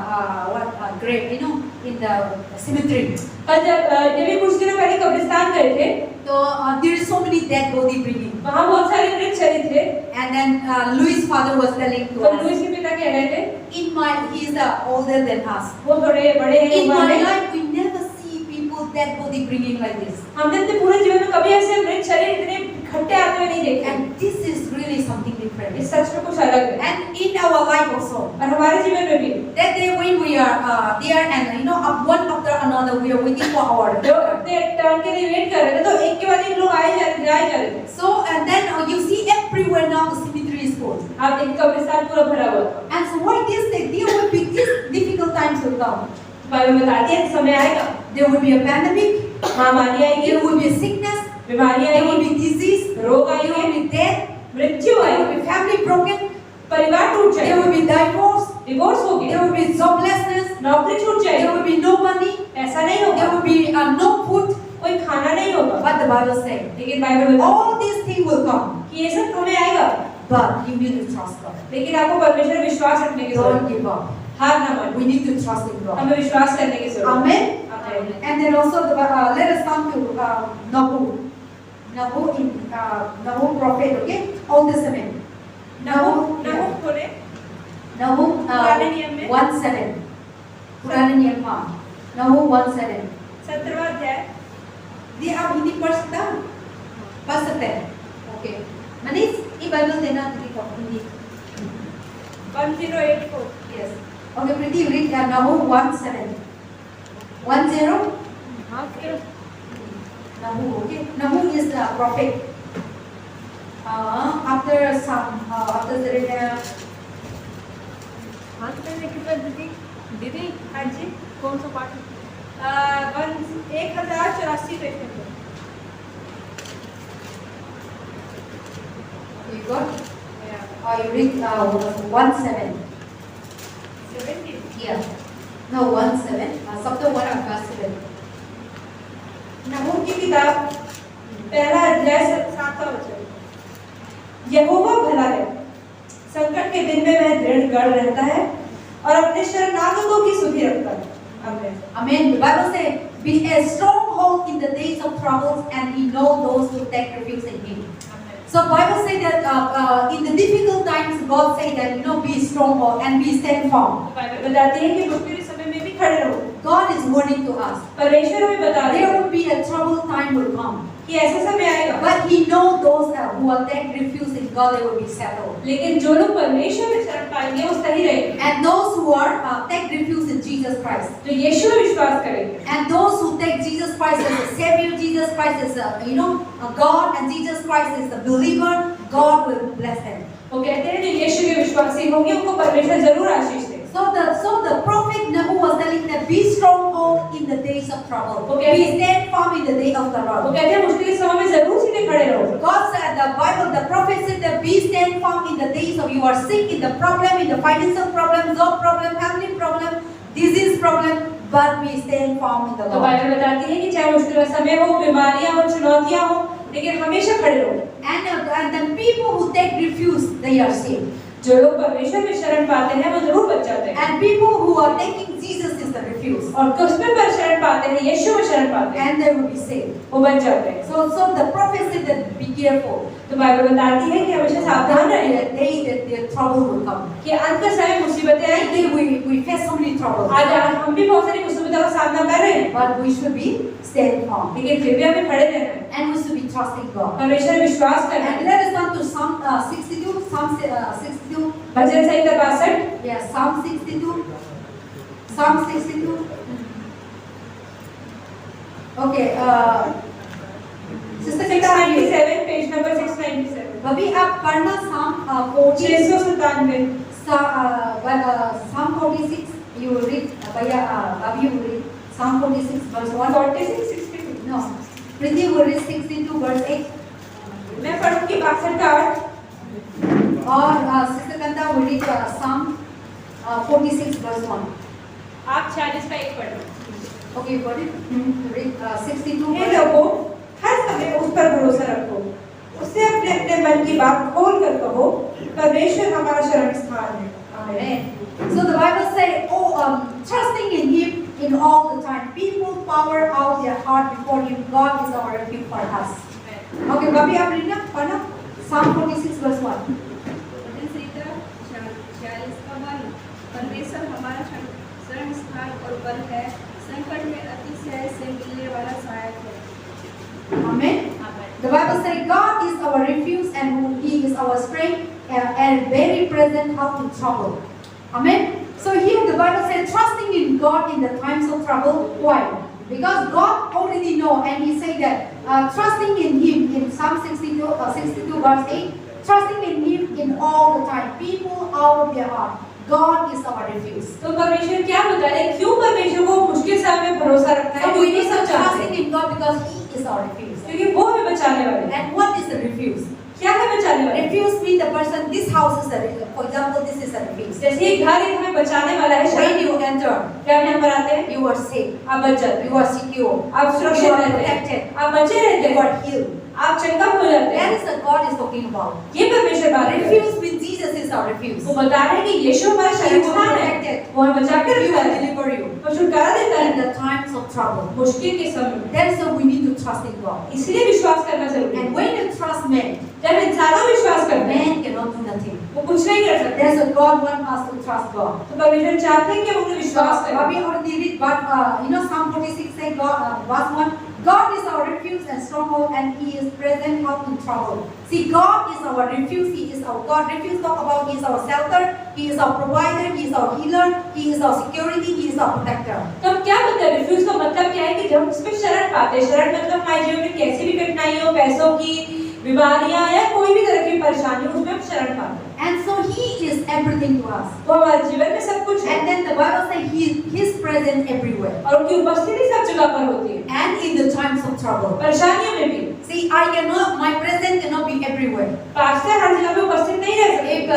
Speaker 1: grave, in the cemetery,
Speaker 2: कल जब भी कुछ दिनों पहले कब्रिस्तान गए थे,
Speaker 1: so there is so many dead body bringing.
Speaker 2: वहाँ बहुत सारे मृत शरीर थे।
Speaker 1: And then Louis' father was telling to
Speaker 2: तो
Speaker 1: us,
Speaker 2: लुईस के पिता कह रहे थे,
Speaker 1: he is older than us.
Speaker 2: वो थोड़े बड़े हैं
Speaker 1: In
Speaker 2: उम्र
Speaker 1: my
Speaker 2: में।
Speaker 1: life, we never see people dead body bringing like this.
Speaker 2: हमने अपने पूरे जीवन में कभी ऐसे मृत शरीर इतने इकट्ठे आते हुए नहीं देखे।
Speaker 1: And this is really something different.
Speaker 2: इस सच में कुछ अलग है।
Speaker 1: And in our life also,
Speaker 2: और हमारे जीवन में भी
Speaker 1: that day when we are there and one after another we are waiting for our
Speaker 2: जो अपने टर्न के लिए वेट कर रहे थे, तो एक के बाद एक लोग आए जा रहे थे।
Speaker 1: So and then you see everywhere now the cemetery is full.
Speaker 2: आप देखिए कब्रिस्तान पूरा भरा हुआ था।
Speaker 1: And so why this day there will be these difficult times will come.
Speaker 2: Bible बताती है समय आएगा,
Speaker 1: There will be a pandemic.
Speaker 2: महामारी आएगी,
Speaker 1: There will be a sickness.
Speaker 2: बीमारियां
Speaker 1: There will
Speaker 2: आएगी,
Speaker 1: be disease.
Speaker 2: रोग
Speaker 1: There will
Speaker 2: आएंगे,
Speaker 1: be death.
Speaker 2: मृत्यु
Speaker 1: There
Speaker 2: आएगी,
Speaker 1: will be family broken.
Speaker 2: परिवार टूट
Speaker 1: There
Speaker 2: जाएगा,
Speaker 1: will be divorce.
Speaker 2: डिवोर्स होगी,
Speaker 1: There will be joblessness.
Speaker 2: नौकरी छूट
Speaker 1: There
Speaker 2: जाएगी,
Speaker 1: will be no money.
Speaker 2: ऐसा नहीं
Speaker 1: There
Speaker 2: होगा,
Speaker 1: will be no food.
Speaker 2: कोई खाना नहीं होगा।
Speaker 1: But the Bible says
Speaker 2: लेकिन बाइबल बताती
Speaker 1: all these things will come.
Speaker 2: है कि ये सब समय आएगा,
Speaker 1: But you need to trust God.
Speaker 2: लेकिन आपको परमेश्वर में विश्वास रखने की जरूरत
Speaker 1: Don't give up.
Speaker 2: है। हार ना मानो,
Speaker 1: We need to trust in God.
Speaker 2: हमें विश्वास करने की जरूरत है।
Speaker 1: Amen.
Speaker 2: आमीन।
Speaker 1: And then also let us come to Nabu. Nahum prophet, okay? Old Testament.
Speaker 2: नहूम खोले
Speaker 1: Nahum
Speaker 2: पुराने नियम में
Speaker 1: 1:7. पुराने नियम हाँ. Nahum 1:7.
Speaker 2: 17वां अध्याय
Speaker 1: ये आप हिंदी पढ़ सकते हैं? ओके. मनीष ये बाइबल देना दीदी को Hindi.
Speaker 2: 1084
Speaker 1: Yes. Okay, Preeti, you read Nahum 1:7. 10. Nahum, okay. Nahum is the prophet. After Jeremiah.
Speaker 2: दीदी हाँ जी कौन सा पाठ 1084 पेज में
Speaker 1: You got? You read 1:7.
Speaker 2: 17
Speaker 1: Yeah. No, 1:7. Chapter 1 of verse 7.
Speaker 2: नहूम की किताब पहला अध्याय 7वां वचन यहोवा भला है संकट के दिन में वह दृढ़ गढ़ रहता है और अपने शरणागतों की सुधि रखता है आमीन
Speaker 1: Amen. The Bible says, "Be a stronghold in the days of troubles, and He knows those who take refuge in Him." So Bible says that in the difficult times, God said that be stronghold and be stand firm.
Speaker 2: Bible बताती है कि मुश्किल समय में भी खड़े रहो
Speaker 1: God is warning to us.
Speaker 2: परमेश्वर हमें बता रहे
Speaker 1: There
Speaker 2: हैं
Speaker 1: will be a troubled time will come,
Speaker 2: कि ऐसा समय आएगा
Speaker 1: but He knows those who will take refuge in God, they will be settled.
Speaker 2: लेकिन जो लोग परमेश्वर में शरण पाएंगे वो सही रहेंगे
Speaker 1: And those who are take refuge in Jesus Christ,
Speaker 2: जो यीशु में विश्वास करेंगे
Speaker 1: and those who take Jesus Christ as a Savior, Jesus Christ as a God, and Jesus Christ is the believer, God will bless them.
Speaker 2: वो कहते हैं जो यीशु के विश्वासी होंगे उनको परमेश्वर जरूर आशीष देगा
Speaker 1: So the prophet Nahum was telling that be stronghold in the days of trouble.
Speaker 2: Okay.
Speaker 1: Be stand firm in the day of the
Speaker 2: वो
Speaker 1: Lord.
Speaker 2: कहते हैं मुश्किल के समय में जरूर सीधे खड़े रहो
Speaker 1: God said, the Bible, the prophet said that be stand firm in the days of you are sick, in the problem, in the financial problem, job problem, family problem, disease problem, but be stand firm in the
Speaker 2: तो
Speaker 1: Lord.
Speaker 2: Bible बताती है कि चाहे मुश्किल का समय हो बीमारियां हो चुनौतियां हो लेकिन हमेशा खड़े रहो
Speaker 1: And the people who take refuge, they are saved.
Speaker 2: जो लोग परमेश्वर में शरण पाते हैं वो जरूर बच जाते हैं
Speaker 1: And people who are taking Jesus is the refuge,
Speaker 2: और किसमें पर शरण पाते हैं यीशु में शरण पाते हैं
Speaker 1: and they will be saved.
Speaker 2: वो बच जाते हैं
Speaker 1: So the prophet said that be careful.
Speaker 2: तो बाइबल बताती है कि हमेशा सावधान रहें
Speaker 1: The day that their trouble will come.
Speaker 2: कि अंत के समय मुसीबतें आएंगी
Speaker 1: We face so many troubles,
Speaker 2: आज हम भी बहुत सारी मुसीबतों का सामना कर रहे हैं
Speaker 1: but we should be stand firm,
Speaker 2: लेकिन फिर भी हमें खड़े रहना है
Speaker 1: and we should be trusting God.
Speaker 2: परमेश्वर में विश्वास करना
Speaker 1: And
Speaker 2: है
Speaker 1: let us turn to Psalm 62. Psalm 62.
Speaker 2: Bhajan Samhita 62
Speaker 1: Yeah, Psalm 62. Psalm 62. Okay. Sister Chita,
Speaker 2: 697 page number 697
Speaker 1: अभी आप पढ़ना Psalm 40.
Speaker 2: 697
Speaker 1: Psalm 46. You will read. Abhi you will read Psalm 46 verse 1.
Speaker 2: 46 62
Speaker 1: No. Priti will read 62 verse 8.
Speaker 2: मैं पढ़ूंगी 62 का 8
Speaker 1: और Sister Kanta will read Psalm 46 verse 1.
Speaker 2: आप 40 का 1 पढ़ो
Speaker 1: Okay, you got it? Read 62
Speaker 2: hey
Speaker 1: verse 8.
Speaker 2: लोगों हर समय उस पर भरोसा रखो उससे अपने अपने मन की बात खोल कर कहो परमेश्वर हमारा शरण स्थान है
Speaker 1: Amen. So the Bible says, trusting in Him in all the time. People pour out their heart before Him. God is our refuge for us. Okay, Babi, आप read ना, पढ़ना. Psalm 46 verse 1.
Speaker 3: भजन संहिता 46 का 1 परमेश्वर हमारा शरण स्थान और बल है संकट में अतिशय से मिलने वाला सहायक है
Speaker 1: Amen. The Bible says God is our refuge and He is our strength and very present help in trouble. Amen. So here the Bible says trusting in God in the times of trouble. Why? Because God already know, and He said that trusting in Him in Psalm 62 verse 8, trusting in Him in all the time. People out of their heart. God is our refuge.
Speaker 2: तो परमेश्वर क्या बता रहे हैं क्यों परमेश्वर को मुश्किल समय में भरोसा रखना है
Speaker 1: So we need
Speaker 2: सब
Speaker 1: to
Speaker 2: चाहते
Speaker 1: trusting
Speaker 2: हैं
Speaker 1: in God because He is our refuge.
Speaker 2: क्योंकि वो हमें बचाने वाले हैं
Speaker 1: And what is the refuge?
Speaker 2: क्या है बचाने वाला?
Speaker 1: Refuge means the person, this house is a refuge. For example, this is a refuge.
Speaker 2: जैसे ये घर एक हमें बचाने वाला है,
Speaker 1: When
Speaker 2: शरण
Speaker 1: you enter,
Speaker 2: क्या यहाँ पर आते हैं?
Speaker 1: you are safe,
Speaker 2: आप बच जाते
Speaker 1: you
Speaker 2: हैं,
Speaker 1: are secure,
Speaker 2: आप
Speaker 1: you
Speaker 2: सुरक्षित
Speaker 1: are
Speaker 2: रहते हैं,
Speaker 1: protected,
Speaker 2: आप बचे रहते
Speaker 1: you
Speaker 2: हैं,
Speaker 1: are healed.
Speaker 2: आप चंगा हो जाते
Speaker 1: That
Speaker 2: हैं।
Speaker 1: is what God is talking about.
Speaker 2: ये परमेश्वर बात है।
Speaker 1: Refuge means Jesus is our refuge.
Speaker 2: वो बता रहे हैं कि यीशु हमारा
Speaker 1: He
Speaker 2: शरण
Speaker 1: will
Speaker 2: स्थान है,
Speaker 1: protect it.
Speaker 2: वो हमें बचा के
Speaker 1: He
Speaker 2: रखता
Speaker 1: will
Speaker 2: है,
Speaker 1: deliver you
Speaker 2: वो छुटकारा देता
Speaker 1: in
Speaker 2: है
Speaker 1: the times of trouble.
Speaker 2: मुश्किल के समय में।
Speaker 1: That is why we need to trust in God.
Speaker 2: इसलिए विश्वास करना जरूरी है।
Speaker 1: And when you trust men,
Speaker 2: जब इंसानों में विश्वास करते हैं,
Speaker 1: men cannot do nothing.
Speaker 2: वो कुछ नहीं कर सकते।
Speaker 1: That's why God wants us to trust God.
Speaker 2: तो परमेश्वर चाहते हैं कि हम उन्हें विश्वास करें।
Speaker 1: We already read, but Psalm 46 says, verse 1, God is our refuge and stronghold, and He is present help in trouble. See, God is our refuge. He is our God. Refuge talk about He is our shelter, He is our provider, He is our healer, He is our security, He is our protector.
Speaker 2: तो अब क्या मतलब refuse का मतलब क्या है कि जब हम उसमें शरण पाते हैं, शरण मतलब हमारे जीवन में कैसी भी कठिनाई हो, पैसों की, बीमारियां या कोई भी तरह की परेशानी हो, उसमें हम शरण पाते हैं।
Speaker 1: And so He is everything to us.
Speaker 2: तो हमारे जीवन में सब कुछ है
Speaker 1: And then the Bible says He is present everywhere.
Speaker 2: और उनकी उपस्थिति सब जगह पर होती है,
Speaker 1: And in the times of trouble.
Speaker 2: परेशानियों में भी।
Speaker 1: See, my presence cannot be everywhere.
Speaker 2: Pastor हर जगह पे उपस्थित नहीं रह सकते।
Speaker 1: If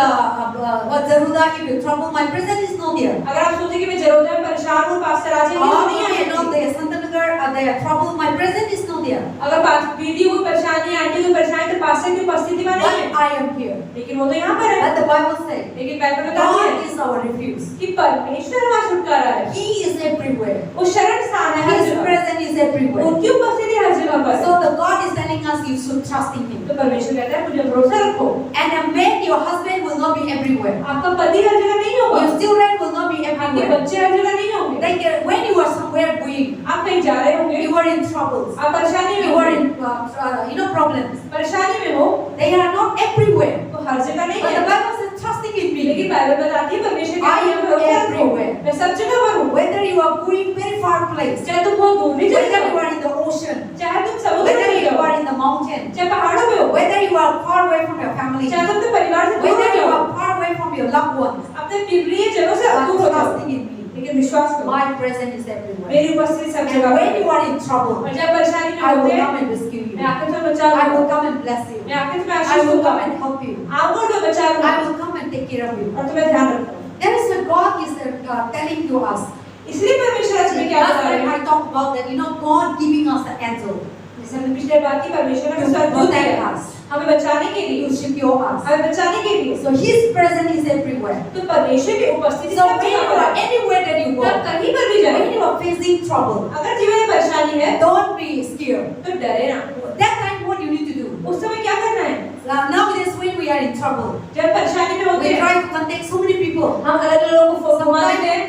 Speaker 1: Zaruda, if you trouble, my presence is not there.
Speaker 2: अगर आप सोचें कि मैं जरूर में परेशान हूँ, पास्टर आज
Speaker 1: Or
Speaker 2: नहीं
Speaker 1: if you know
Speaker 2: आएंगे।
Speaker 1: the Santanagar, they are trouble, my presence is not there.
Speaker 2: अगर दीदी को परेशानी, आंटी को परेशानी, तो पास्टर की उपस्थिति में नहीं है।
Speaker 1: But I am here.
Speaker 2: लेकिन वो तो यहाँ पर है।
Speaker 1: But the Bible says,
Speaker 2: लेकिन बाइबल बताती है
Speaker 1: God is our refuge.
Speaker 2: कि परमेश्वर हमारा छुटकारा है।
Speaker 1: He is everywhere.
Speaker 2: वो शरण स्थान है हर
Speaker 1: His
Speaker 2: जगह।
Speaker 1: presence is everywhere.
Speaker 2: उनकी उपस्थिति हर जगह पर है।
Speaker 1: So the God is telling us you should trust in Him.
Speaker 2: तो परमेश्वर कहता है मुझे भरोसा रखो।
Speaker 1: And a man, your husband will not be everywhere.
Speaker 2: आपका पति हर जगह नहीं होगा,
Speaker 1: Your children will not be
Speaker 2: आपके
Speaker 1: everywhere.
Speaker 2: बच्चे हर जगह नहीं होंगे।
Speaker 1: Like when you are somewhere going,
Speaker 2: आप कहीं जा रहे होंगे,
Speaker 1: you are in troubles,
Speaker 2: आप परेशानी में
Speaker 1: you are
Speaker 2: होंगे,
Speaker 1: in problems.
Speaker 2: परेशानी में हो,
Speaker 1: They are not everywhere.
Speaker 2: तो हर जगह नहीं
Speaker 1: But the
Speaker 2: है।
Speaker 1: Bible says trusting in me.
Speaker 2: लेकिन बाइबल बताती है परमेश्वर
Speaker 1: I
Speaker 2: कहता है
Speaker 1: am
Speaker 2: भरोसा रखो।
Speaker 1: everywhere.
Speaker 2: मैं सब जगह पर हूँ।
Speaker 1: Whether you are going very far place,
Speaker 2: चाहे तुम बहुत दूर भी चले
Speaker 1: whether you
Speaker 2: जाओ,
Speaker 1: are in the ocean,
Speaker 2: चाहे तुम समुद्र में
Speaker 1: whether
Speaker 2: चले
Speaker 1: you
Speaker 2: जाओ,
Speaker 1: are in the mountain,
Speaker 2: चाहे पहाड़ों में हो,
Speaker 1: whether you are far away from your family,
Speaker 2: चाहे तुम अपने परिवार से दूर
Speaker 1: whether
Speaker 2: हो
Speaker 1: you
Speaker 2: जाओ,
Speaker 1: are far away from your loved ones,
Speaker 2: अपने प्रिय जनों से दूर हो
Speaker 1: but
Speaker 2: जाओ,
Speaker 1: trusting in me.
Speaker 2: लेकिन विश्वास करो
Speaker 1: My presence is everywhere.
Speaker 2: मेरी उपस्थिति सब
Speaker 1: And
Speaker 2: जगह
Speaker 1: when
Speaker 2: पर
Speaker 1: you
Speaker 2: है।
Speaker 1: are in trouble,
Speaker 2: और जब परेशानी में
Speaker 1: I will
Speaker 2: होते
Speaker 1: come
Speaker 2: हैं,
Speaker 1: and rescue you.
Speaker 2: मैं आके तुम्हें बचा
Speaker 1: I will
Speaker 2: लूंगा,
Speaker 1: come and bless you.
Speaker 2: मैं आके तुम्हें
Speaker 1: I
Speaker 2: आशीष
Speaker 1: will
Speaker 2: दूंगा,
Speaker 1: come and help you.
Speaker 2: आऊंगा और बचा
Speaker 1: I
Speaker 2: लूंगा
Speaker 1: will come and take care of you.
Speaker 2: और तुम्हें ध्यान रखूंगा।
Speaker 1: That is what God is telling to us.
Speaker 2: इसलिए परमेश्वर आज में क्या
Speaker 1: Last
Speaker 2: बता रहे
Speaker 1: time
Speaker 2: हैं?
Speaker 1: I talked about that, God giving us the angel
Speaker 2: जैसे हमने पिछले बात की, परमेश्वर ने
Speaker 1: to
Speaker 2: स्वर्गदूत
Speaker 1: protect
Speaker 2: दिया
Speaker 1: us,
Speaker 2: हमें बचाने के लिए,
Speaker 1: to secure us.
Speaker 2: हमें बचाने के लिए।
Speaker 1: So His presence is everywhere.
Speaker 2: तो परमेश्वर की उपस्थिति
Speaker 1: So
Speaker 2: सब
Speaker 1: when you
Speaker 2: जगह पर
Speaker 1: are
Speaker 2: है।
Speaker 1: anywhere that you go,
Speaker 2: तब कहीं पर भी जाए,
Speaker 1: when you are facing trouble,
Speaker 2: अगर जीवन में परेशानी है
Speaker 1: don't be scared.
Speaker 2: तो डरे ना।
Speaker 1: That time what you need to do?
Speaker 2: उस समय क्या करना है?
Speaker 1: Nowadays when we are in trouble,
Speaker 2: जब परेशानी में होते
Speaker 1: we
Speaker 2: हैं,
Speaker 1: try to contact so many people.
Speaker 2: हम अलग अलग लोगों को फोन मारते हैं,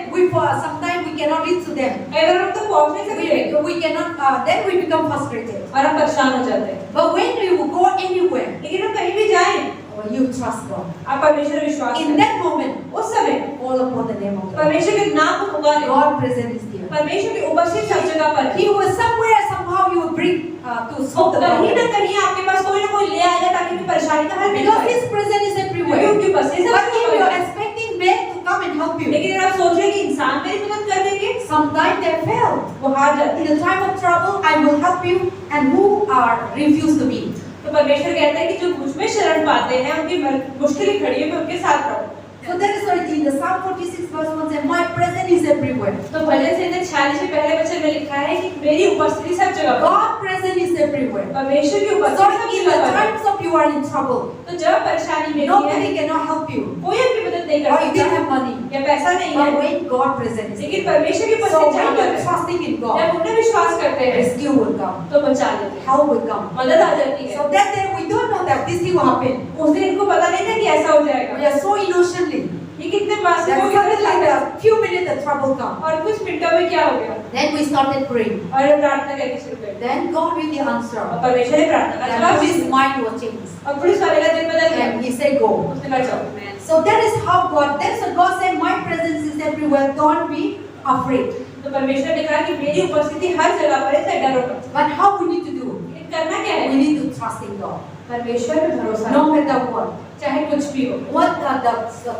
Speaker 1: Sometimes we cannot reach to them.
Speaker 2: कई बार हम तो पहुंच नहीं सकते
Speaker 1: We cannot. Then we become frustrated.
Speaker 2: और हम परेशान हो जाते हैं।
Speaker 1: But when you go anywhere,
Speaker 2: लेकिन हम कहीं भी जाएं,
Speaker 1: you trust God.
Speaker 2: आप परमेश्वर पर विश्वास
Speaker 1: In
Speaker 2: करें।
Speaker 1: that moment,
Speaker 2: उस समय
Speaker 1: call upon the name of God.
Speaker 2: परमेश्वर के नाम को पुकारें।
Speaker 1: God present is there.
Speaker 2: परमेश्वर की उपस्थिति सब जगह पर है।
Speaker 1: He will somewhere somehow you will bring to solve the
Speaker 2: कहीं ना
Speaker 1: problem.
Speaker 2: कहीं आपके पास कोई ना कोई ले आएगा ताकि आपकी परेशानी का हल मिल
Speaker 1: Because
Speaker 2: जाए।
Speaker 1: His presence is
Speaker 2: क्योंकि
Speaker 1: everywhere.
Speaker 2: उनकी उपस्थिति सब
Speaker 1: But if
Speaker 2: जगह
Speaker 1: you
Speaker 2: पर
Speaker 1: are
Speaker 2: है।
Speaker 1: expecting men to come and help you,
Speaker 2: लेकिन अगर आप सोच रहे हैं कि इंसान मेरी मदद कर देंगे,
Speaker 1: sometimes they fail.
Speaker 2: वो हार जाते हैं।
Speaker 1: In the time of trouble, I will help you, and who are refused to be.
Speaker 2: तो परमेश्वर कहता है कि जो मुझ में शरण पाते हैं, उनकी मुश्किलें खड़ी है, मैं उनके साथ रहूं।
Speaker 1: So that is why in the Psalm 46 verse 1 says, My presence is everywhere.
Speaker 2: तो भजन संहिता 46 के पहले वचन में लिखा है कि मेरी उपस्थिति सब जगह पर है।
Speaker 1: God presence is everywhere.
Speaker 2: परमेश्वर की
Speaker 1: So
Speaker 2: उपस्थिति सब
Speaker 1: in the
Speaker 2: जगह पर है।
Speaker 1: times of you are in trouble,
Speaker 2: तो जब परेशानी में है,
Speaker 1: nobody cannot help you.
Speaker 2: कोई आपकी मदद नहीं कर
Speaker 1: Or you didn't
Speaker 2: सकता
Speaker 1: have money.
Speaker 2: या पैसा नहीं है,
Speaker 1: But when God presence is
Speaker 2: लेकिन
Speaker 1: there,
Speaker 2: परमेश्वर की
Speaker 1: so
Speaker 2: उपस्थिति जहाँ
Speaker 1: when
Speaker 2: पर
Speaker 1: you are
Speaker 2: है,
Speaker 1: trusting in God,
Speaker 2: जब उन्हें विश्वास करते हैं
Speaker 1: rescue will come.
Speaker 2: तो बचा लेते हैं,
Speaker 1: Help will come.
Speaker 2: मदद आ जाती है।
Speaker 1: So that day we don't know that this thing will happen.
Speaker 2: उस दिन इनको पता नहीं था कि ऐसा हो जाएगा।
Speaker 1: We are so innocently.
Speaker 2: ये कितने मासूम
Speaker 1: That
Speaker 2: हो
Speaker 1: suddenly
Speaker 2: गए,
Speaker 1: a few minutes the trouble come.
Speaker 2: और कुछ मिनटों में क्या हो गया,
Speaker 1: Then we started praying.
Speaker 2: और हम प्रार्थना करनी शुरू कर दी।
Speaker 1: Then God really answered.
Speaker 2: और परमेश्वर ने प्रार्थना का
Speaker 1: And
Speaker 2: जवाब
Speaker 1: his
Speaker 2: दिया।
Speaker 1: mind was changed.
Speaker 2: और पुलिस वाले का दिल बदल गया,
Speaker 1: And he said, Go.
Speaker 2: उसने कहा जाओ।
Speaker 1: So that is how God, that's what God said, my presence is everywhere, don't be afraid.
Speaker 2: तो परमेश्वर ने कहा कि मेरी उपस्थिति हर जगह पर है, तो डरो मत।
Speaker 1: But how we need to do?
Speaker 2: लेकिन करना क्या
Speaker 1: We
Speaker 2: है?
Speaker 1: need to trust in God.
Speaker 2: परमेश्वर पे भरोसा
Speaker 1: No
Speaker 2: रखो,
Speaker 1: matter what.
Speaker 2: चाहे कुछ भी हो,
Speaker 1: What the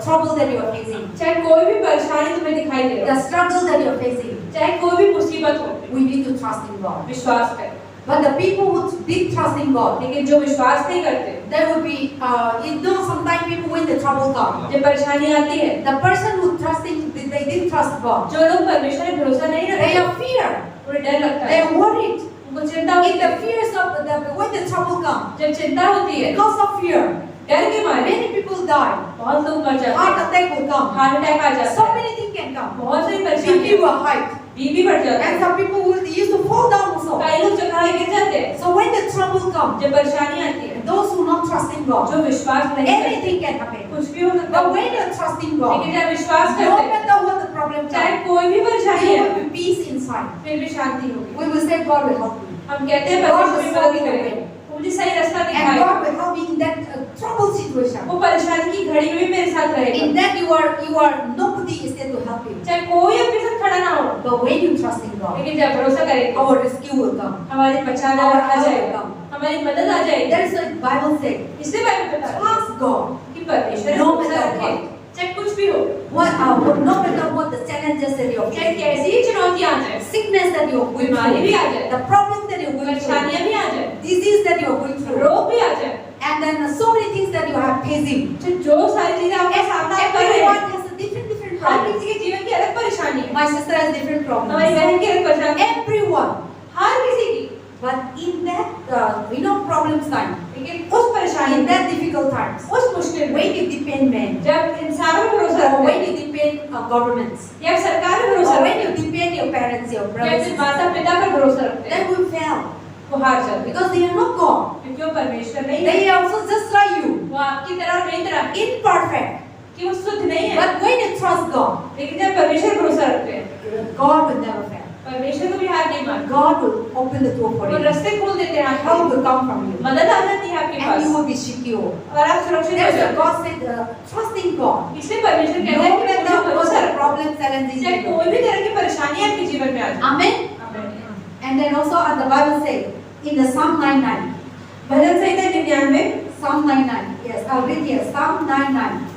Speaker 1: trouble that you are facing,
Speaker 2: चाहे कोई भी परेशानी तुम्हें दिखाई दे रहा
Speaker 1: the
Speaker 2: हो,
Speaker 1: struggle that you are facing,
Speaker 2: चाहे कोई भी मुसीबत हो,
Speaker 1: we need to trust in God.
Speaker 2: विश्वास कर।
Speaker 1: But the people who did trust in God,
Speaker 2: लेकिन जो विश्वास नहीं करते,
Speaker 1: there would be, sometimes people when the trouble comes,
Speaker 2: जब परेशानी आती है,
Speaker 1: the person who they didn't trust God,
Speaker 2: जो लोग परमेश्वर में भरोसा नहीं
Speaker 1: they
Speaker 2: रखते,
Speaker 1: have fear,
Speaker 2: उन्हें डर लगता
Speaker 1: they
Speaker 2: है,
Speaker 1: are worried.
Speaker 2: उनको चिंता होती
Speaker 1: In
Speaker 2: है,
Speaker 1: the fears of when the trouble comes,
Speaker 2: जब चिंता होती है,
Speaker 1: because of fear,
Speaker 2: डर के मारे
Speaker 1: many people die.
Speaker 2: बहुत लोग मर जाते
Speaker 1: Heart
Speaker 2: हैं,
Speaker 1: attack will come.
Speaker 2: Heart attack आ जाता
Speaker 1: So
Speaker 2: है,
Speaker 1: many things can come.
Speaker 2: बहुत सारी
Speaker 1: BP
Speaker 2: परेशानी,
Speaker 1: will high.
Speaker 2: बीपी बढ़ जाता है,
Speaker 1: And some people will used to fall down also.
Speaker 2: कई लोग चकराए गिर जाते हैं,
Speaker 1: So when the trouble comes,
Speaker 2: जब परेशानी आती है,
Speaker 1: those who not trust in God,
Speaker 2: जो विश्वास नहीं करते,
Speaker 1: anything can happen.
Speaker 2: कुछ भी हो सकता
Speaker 1: But
Speaker 2: है,
Speaker 1: when you trust in God,
Speaker 2: लेकिन जब विश्वास
Speaker 1: no
Speaker 2: करते हैं,
Speaker 1: matter what the problem
Speaker 2: चाहे
Speaker 1: comes,
Speaker 2: कोई भी परेशानी
Speaker 1: there
Speaker 2: है,
Speaker 1: will be peace inside.
Speaker 2: फिर भी शांति होगी।
Speaker 1: We will say God will help me.
Speaker 2: हम कहते हैं
Speaker 1: God
Speaker 2: परमेश्वर
Speaker 1: will
Speaker 2: की
Speaker 1: solve
Speaker 2: मदद
Speaker 1: the
Speaker 2: करेगा,
Speaker 1: way.
Speaker 2: वो मुझे सही रास्ता
Speaker 1: And
Speaker 2: दिखाएगा,
Speaker 1: God will help me in that trouble situation.
Speaker 2: वो परेशानी की घड़ी में भी मेरे साथ रहेगा,
Speaker 1: In that you are nobody is there to help you.
Speaker 2: चाहे कोई आपके साथ खड़ा ना हो,
Speaker 1: But when you trust in God,
Speaker 2: लेकिन जब भरोसा करेंगे,
Speaker 1: our rescue will come.
Speaker 2: हमारी बचाना
Speaker 1: Our
Speaker 2: आ
Speaker 1: help will
Speaker 2: जाएगा,
Speaker 1: come.
Speaker 2: हमारी मदद आ जाएगी।
Speaker 1: That is what Bible says.
Speaker 2: इसलिए बाइबल बताता है
Speaker 1: Trust God.
Speaker 2: कि परमेश्वर
Speaker 1: No
Speaker 2: भरोसा
Speaker 1: matter
Speaker 2: रखें,
Speaker 1: what.
Speaker 2: चाहे कुछ भी हो,
Speaker 1: No matter what the challenges that you are
Speaker 2: चाहे
Speaker 1: facing,
Speaker 2: कैसी ही चुनौतियां आ जाए,
Speaker 1: sickness that you are going
Speaker 2: बीमारी भी आ
Speaker 1: through,
Speaker 2: जाए,
Speaker 1: the problems that you are going through,
Speaker 2: परेशानियां भी आ जाए,
Speaker 1: disease that you are going through,
Speaker 2: रोग भी आ जाए,
Speaker 1: and then so many things that you are facing.
Speaker 2: जो सारी चीजें आपके सामने आप कर रहे
Speaker 1: Everyone
Speaker 2: हैं,
Speaker 1: has a different
Speaker 2: her
Speaker 1: problems.
Speaker 2: किसी के जीवन की अलग परेशानी है,
Speaker 1: My sister has different
Speaker 2: हमारी
Speaker 1: problems.
Speaker 2: बहन की अलग परेशानी है,
Speaker 1: Everyone.
Speaker 2: हर किसी की,
Speaker 1: But in that, problems time,
Speaker 2: लेकिन उस परेशानी
Speaker 1: in
Speaker 2: में,
Speaker 1: that difficult times,
Speaker 2: उस मुश्किल में,
Speaker 1: when you depend man,
Speaker 2: जब इंसानों पर भरोसा
Speaker 1: or
Speaker 2: रखते
Speaker 1: when
Speaker 2: हैं,
Speaker 1: you depend governments,
Speaker 2: या सरकार पर भरोसा
Speaker 1: or
Speaker 2: रखते
Speaker 1: when
Speaker 2: हैं,
Speaker 1: you depend your parents, your
Speaker 2: या
Speaker 1: brothers,
Speaker 2: फिर माता पिता पर भरोसा रखते हैं,
Speaker 1: they will fail
Speaker 2: वो हार जाते हैं,
Speaker 1: because they are not God.
Speaker 2: क्योंकि वो परमेश्वर नहीं है,
Speaker 1: They are also just like you,
Speaker 2: वो आपकी तरह और मेरी तरह
Speaker 1: imperfect.
Speaker 2: कि वो शुद्ध नहीं है,
Speaker 1: But when you trust God,
Speaker 2: लेकिन जब परमेश्वर पर भरोसा रखते हैं,
Speaker 1: God will never fail.
Speaker 2: परमेश्वर को भी हार नहीं मानते,
Speaker 1: God will open the door for
Speaker 2: वो
Speaker 1: you.
Speaker 2: रास्ते खोल देते हैं आपके
Speaker 1: Help
Speaker 2: लिए,
Speaker 1: will come from you,
Speaker 2: मदद आ जाती है आपके
Speaker 1: and you
Speaker 2: pass
Speaker 1: will be secure.
Speaker 2: और आप सुरक्षित हो
Speaker 1: That's
Speaker 2: जाते
Speaker 1: what
Speaker 2: हैं।
Speaker 1: God said. Trust in God.
Speaker 2: इसलिए परमेश्वर कहता है
Speaker 1: No
Speaker 2: कि
Speaker 1: matter
Speaker 2: मुझे
Speaker 1: what
Speaker 2: भरोसा
Speaker 1: the
Speaker 2: रखो,
Speaker 1: problems, challenges,
Speaker 2: चाहे
Speaker 1: you
Speaker 2: कोई भी तरह की परेशानी आपके जीवन में आ जाए।
Speaker 1: Amen.
Speaker 2: आमीन।
Speaker 1: And then also, the Bible says in the Psalm 99.
Speaker 2: Bhajan Samhita 99,
Speaker 1: Psalm 99. Yes, I'll read here. Psalm 99.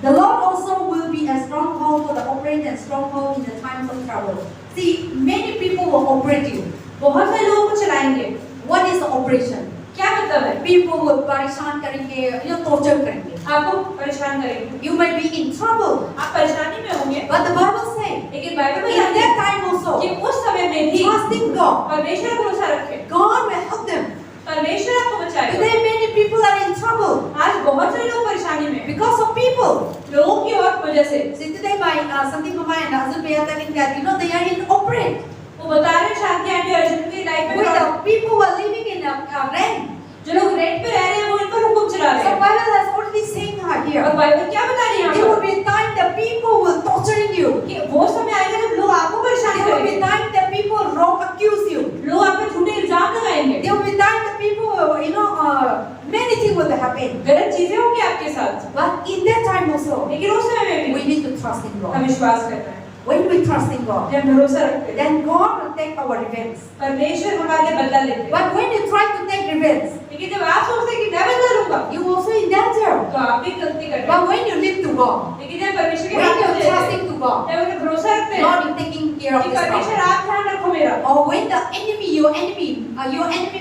Speaker 1: The Lord also will be a stronghold for the oppressed and stronghold in the times of trouble. See, many people will operate you.
Speaker 2: बहुत सारे लोगों को चलाएंगे।
Speaker 1: What is the operation?
Speaker 2: क्या मतलब है?
Speaker 1: People will परेशान करेंगे, torture करेंगे.
Speaker 2: आपको परेशान करेंगे,
Speaker 1: You might be in trouble,
Speaker 2: आप परेशानी में होंगे,
Speaker 1: but the Bible says
Speaker 2: लेकिन बाइबल
Speaker 1: in
Speaker 2: बताती
Speaker 1: that
Speaker 2: है
Speaker 1: time also,
Speaker 2: कि उस समय में भी
Speaker 1: trusting God,
Speaker 2: परमेश्वर पर भरोसा रखें,
Speaker 1: God will help them.
Speaker 2: परमेश्वर आपको बचाएगा।
Speaker 1: Today many people are in trouble
Speaker 2: आज बहुत सारे लोग परेशानी में हैं,
Speaker 1: because of people.
Speaker 2: लोगों की और वजह से।
Speaker 1: See, today my something Mama and husband they are telling that they are in operate.
Speaker 2: वो बता रहे हैं शांति आंटी अर्जुन की लाइफ में
Speaker 1: With
Speaker 2: problem,
Speaker 1: the people who are living in a rent.
Speaker 2: जो लोग रेंट पे रह रहे हैं वो इन पर हुक्म चला रहे
Speaker 1: So
Speaker 2: हैं।
Speaker 1: Bible has already saying here.
Speaker 2: और बाइबल क्या बता रही है
Speaker 1: There
Speaker 2: यहाँ
Speaker 1: will
Speaker 2: पर?
Speaker 1: be time the people will torturing you.
Speaker 2: कि वो समय आएगा जब लोग आपको परेशान
Speaker 1: There will be
Speaker 2: करेंगे,
Speaker 1: time the people wrong accuse you.
Speaker 2: लोग आप पे झूठे इल्जाम लगाएंगे,
Speaker 1: There will be time the people many things will happen.
Speaker 2: गलत चीजें होंगी आपके साथ।
Speaker 1: But in that time also,
Speaker 2: लेकिन उस समय में भी
Speaker 1: we need to trust in
Speaker 2: हम
Speaker 1: God.
Speaker 2: विश्वास करना है,
Speaker 1: When we trust in God,
Speaker 2: जब हम भरोसा रखते हैं,
Speaker 1: then God will take our revenge.
Speaker 2: परमेश्वर हमारे लिए बदला लेते हैं।
Speaker 1: But when you try to take revenge,
Speaker 2: लेकिन जब आप सोचते हैं कि मैं बदला लूंगा,
Speaker 1: you also in danger.
Speaker 2: तो आप भी गलती करते हैं।
Speaker 1: But when you live to God,
Speaker 2: लेकिन जब परमेश्वर के
Speaker 1: when
Speaker 2: हाथ में
Speaker 1: you
Speaker 2: देते हैं,
Speaker 1: trusting to God,
Speaker 2: जब उन्हें भरोसा रखते हैं
Speaker 1: God is taking care of
Speaker 2: कि
Speaker 1: this
Speaker 2: परमेश्वर
Speaker 1: problem.
Speaker 2: आप ध्यान रखो मेरा,
Speaker 1: Or when the enemy, your enemy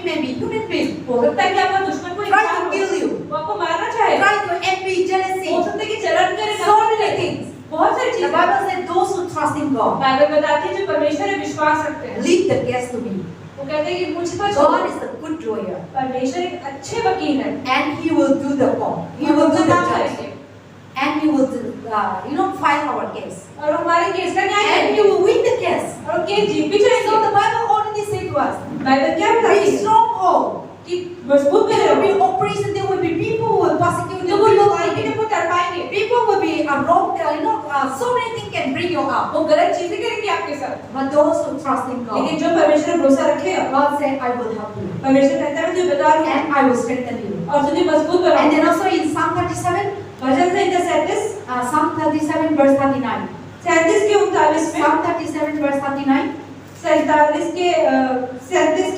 Speaker 1: may be human being,
Speaker 2: हो सकता है कि आपका दुश्मन कोई
Speaker 1: try
Speaker 2: इंसान
Speaker 1: to
Speaker 2: हो,
Speaker 1: kill you,
Speaker 2: वो आपको मारना चाहे,
Speaker 1: try to envy, jealousy,
Speaker 2: हो सकता है कि जलन करे,
Speaker 1: so
Speaker 2: नफरत
Speaker 1: many
Speaker 2: करे,
Speaker 1: things.
Speaker 2: बहुत सारी
Speaker 1: The
Speaker 2: चीजें।
Speaker 1: Bible says those who trust in God,
Speaker 2: Bible बताती है जो परमेश्वर में विश्वास रखते हैं,
Speaker 1: leave the case to me.
Speaker 2: वो कहते हैं कि मुझ पर
Speaker 1: God
Speaker 2: छोड़ो।
Speaker 1: is a good lawyer,
Speaker 2: परमेश्वर एक अच्छे वकील है,
Speaker 1: and He will do the law. He will do the judge, and He will file our case,
Speaker 2: और हमारे केस का न्याय
Speaker 1: and He
Speaker 2: करेंगे,
Speaker 1: will win the case.
Speaker 2: और वो केस जीत भी
Speaker 1: So
Speaker 2: जाएंगे।
Speaker 1: the Bible already said to us,
Speaker 2: Bible क्या बताती
Speaker 1: be
Speaker 2: है
Speaker 1: stronghold.
Speaker 2: कि मजबूत बने
Speaker 1: There will
Speaker 2: रहो,
Speaker 1: be oppression. There will be people who will persecute
Speaker 2: जो
Speaker 1: you.
Speaker 2: वो लोग आएंगे जब वो कर पाएंगे,
Speaker 1: People will be wrong. So many things can bring you up.
Speaker 2: वो गलत चीजें करेंगे आपके साथ,
Speaker 1: But those who trust in God,
Speaker 2: लेकिन जो परमेश्वर पर भरोसा रखेगा,
Speaker 1: God said, I will help you,
Speaker 2: परमेश्वर कहता है मैं तुझे बता रहा हूँ
Speaker 1: and I will strengthen you.
Speaker 2: और तुझे मजबूत
Speaker 1: And then
Speaker 2: बनाऊंगा।
Speaker 1: also in Psalm 37,
Speaker 2: bhajan Samhita 37,
Speaker 1: Psalm 37 verse 39.
Speaker 2: 37 के 39 में,
Speaker 1: Psalm 37 verse 39.
Speaker 2: 37 के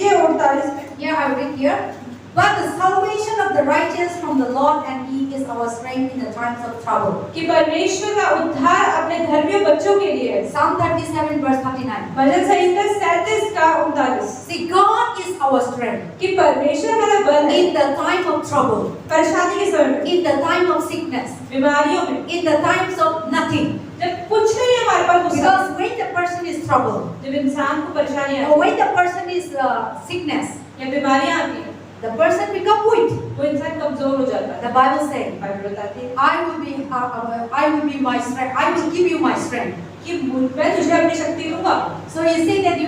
Speaker 2: 39 में,
Speaker 1: Yeah, I read here. But the salvation of the righteous from the Lord, and He is our strength in the times of trouble.
Speaker 2: कि परमेश्वर का उद्धार अपने धर्मी बच्चों के लिए है।
Speaker 1: Psalm 37 verse 39.
Speaker 2: भजन संहिता 37 का 39।
Speaker 1: See, God is our strength.
Speaker 2: कि परमेश्वर हमारा बल है
Speaker 1: In the time of trouble,
Speaker 2: परेशानी के समय में,
Speaker 1: in the time of sickness,
Speaker 2: बीमारियों में,
Speaker 1: in the times of nothing.
Speaker 2: जब कुछ नहीं है हमारे पास उस समय,
Speaker 1: Because when the person is troubled,
Speaker 2: जब इंसान को परेशानी
Speaker 1: or
Speaker 2: आती
Speaker 1: when the person is sickness,
Speaker 2: है या बीमारियां आती है,
Speaker 1: the person become weak.
Speaker 2: वो इंसान कमजोर हो जाता है।
Speaker 1: The Bible says,
Speaker 2: बाइबल बताती है
Speaker 1: I will be my strength. I will give you my strength.
Speaker 2: कि मैं तुझे अपनी शक्ति दूंगा,
Speaker 1: So you say that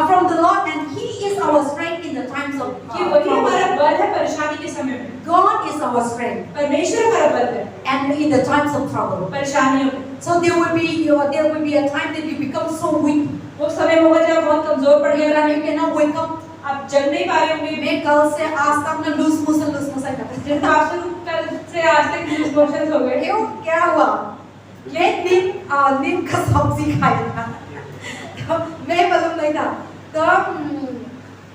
Speaker 1: from the Lord, and He is our strength in the times of
Speaker 2: कि वही हमारा
Speaker 1: trouble.
Speaker 2: बल है परेशानी के समय में।
Speaker 1: God is our strength,
Speaker 2: परमेश्वर हमारा बल है
Speaker 1: and in the times of trouble.
Speaker 2: परेशानियों में।
Speaker 1: So there will be a time that you become so weak,
Speaker 2: वो समय होगा जब आप बहुत कमजोर पड़ गए,
Speaker 1: and you cannot wake up.
Speaker 2: आप जग नहीं पा रहे होंगे।
Speaker 1: मैं कल से आज तक ना लूज मोशन करती हूँ।
Speaker 2: जब आपसे कल से आज तक लूज मोशंस हो गए,
Speaker 1: क्यों, क्या हुआ? मैं नीम का सब्जी खाया था, तो मैं मालूम नहीं था, तो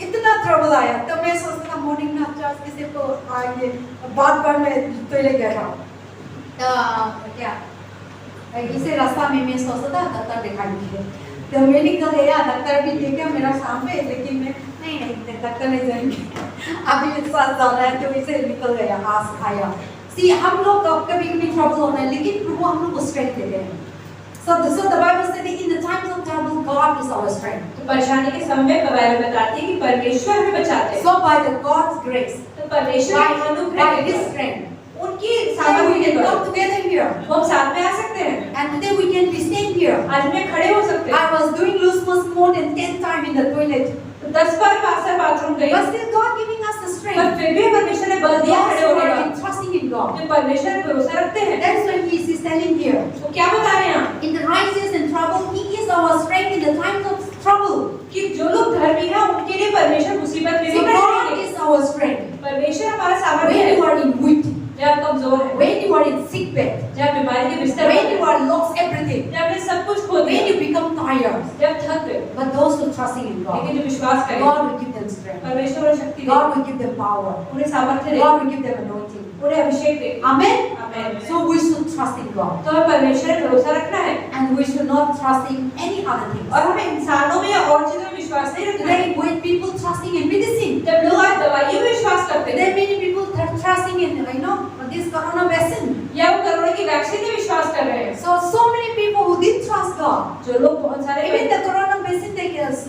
Speaker 1: इतना ट्रबल आया, तो मैं सोचता था मॉर्निंग में चर्च किसी को ये बार मैं टॉयलेट गया था, तो क्या इसे रास्ता में मैं सोचता था डॉक्टर दिखाएंगे, तो मैं निकल गया, डॉक्टर भी देखा मेरा सामने, लेकिन मैं नहीं डॉक्टर नहीं जाएंगे, अभी विश्वास ज्यादा है, तो इसे निकल गया, आस आया। See, हम लोग कभी कभी ट्रबल होता है, लेकिन प्रभु हम लोग को स्ट्रेंथ देते हैं। So the Bible says that in the times of trouble, God is our strength.
Speaker 2: तो परेशानी के समय में बाइबल बताती है कि परमेश्वर हमें बचाते हैं।
Speaker 1: So by the God's grace,
Speaker 2: तो परमेश्वर
Speaker 1: by,
Speaker 2: के अनुग्रह
Speaker 1: by
Speaker 2: के
Speaker 1: His
Speaker 2: द्वारा,
Speaker 1: strength,
Speaker 2: उनकी
Speaker 1: then
Speaker 2: सामर्थ्य
Speaker 1: we
Speaker 2: के
Speaker 1: can
Speaker 2: द्वारा
Speaker 1: come together here,
Speaker 2: वो हम साथ में आ सकते हैं।
Speaker 1: and today we can be staying here.
Speaker 2: आज में खड़े हो सकते हैं।
Speaker 1: I was doing loose motion more than 10 times in the toilet,
Speaker 2: तो 10 बार बाथरूम गई,
Speaker 1: but still God giving us the
Speaker 2: पर
Speaker 1: strength.
Speaker 2: फिर भी परमेश्वर ने बल दिया खड़े
Speaker 1: Those who
Speaker 2: होने
Speaker 1: are
Speaker 2: का।
Speaker 1: trusting in God.
Speaker 2: जो परमेश्वर पर भरोसा रखते हैं,
Speaker 1: That's why He is telling here.
Speaker 2: वो क्या बता रहे हैं यहाँ?
Speaker 1: In the crisis and trouble, He is our strength in the times of trouble.
Speaker 2: कि जो लोग धर्मी हैं उनके लिए परमेश्वर मुसीबत में भी
Speaker 1: So
Speaker 2: खड़े
Speaker 1: God
Speaker 2: रहेंगे।
Speaker 1: is our strength.
Speaker 2: परमेश्वर हमारा सामर्थ्य
Speaker 1: When you
Speaker 2: है।
Speaker 1: are in weak,
Speaker 2: जब आप कमजोर हैं,
Speaker 1: when you are in sick bed,
Speaker 2: जब बीमारी के बिस्तर
Speaker 1: when
Speaker 2: पर
Speaker 1: you
Speaker 2: हैं,
Speaker 1: are lost everything,
Speaker 2: जब आपने सब कुछ खो
Speaker 1: when
Speaker 2: दिया,
Speaker 1: you become tired.
Speaker 2: जब थक गए,
Speaker 1: But those who trusting in God,
Speaker 2: लेकिन जो विश्वास करें,
Speaker 1: God will give them strength.
Speaker 2: परमेश्वर उन्हें शक्ति
Speaker 1: God
Speaker 2: देगा,
Speaker 1: will give them power.
Speaker 2: उन्हें सामर्थ्य देगा,
Speaker 1: God will give them anointing.
Speaker 2: उन्हें अभिषेक देगा।
Speaker 1: Amen.
Speaker 2: Amen.
Speaker 1: So we should trust in God,
Speaker 2: तो हमें परमेश्वर पर भरोसा रखना है
Speaker 1: and we should not trust in any other things.
Speaker 2: और हमें इंसानों में या और चीजों में विश्वास नहीं रखना है।
Speaker 1: Today, when people trusting in medicine,
Speaker 2: जब लोग आज दवाइयों में विश्वास करते
Speaker 1: there
Speaker 2: हैं
Speaker 1: are many people that are trusting in this corona vaccine.
Speaker 2: या वो कोरोना की वैक्सीन में विश्वास कर रहे हैं,
Speaker 1: So many people who did trust God,
Speaker 2: जो लोग बहुत सारे
Speaker 1: even the corona vaccine they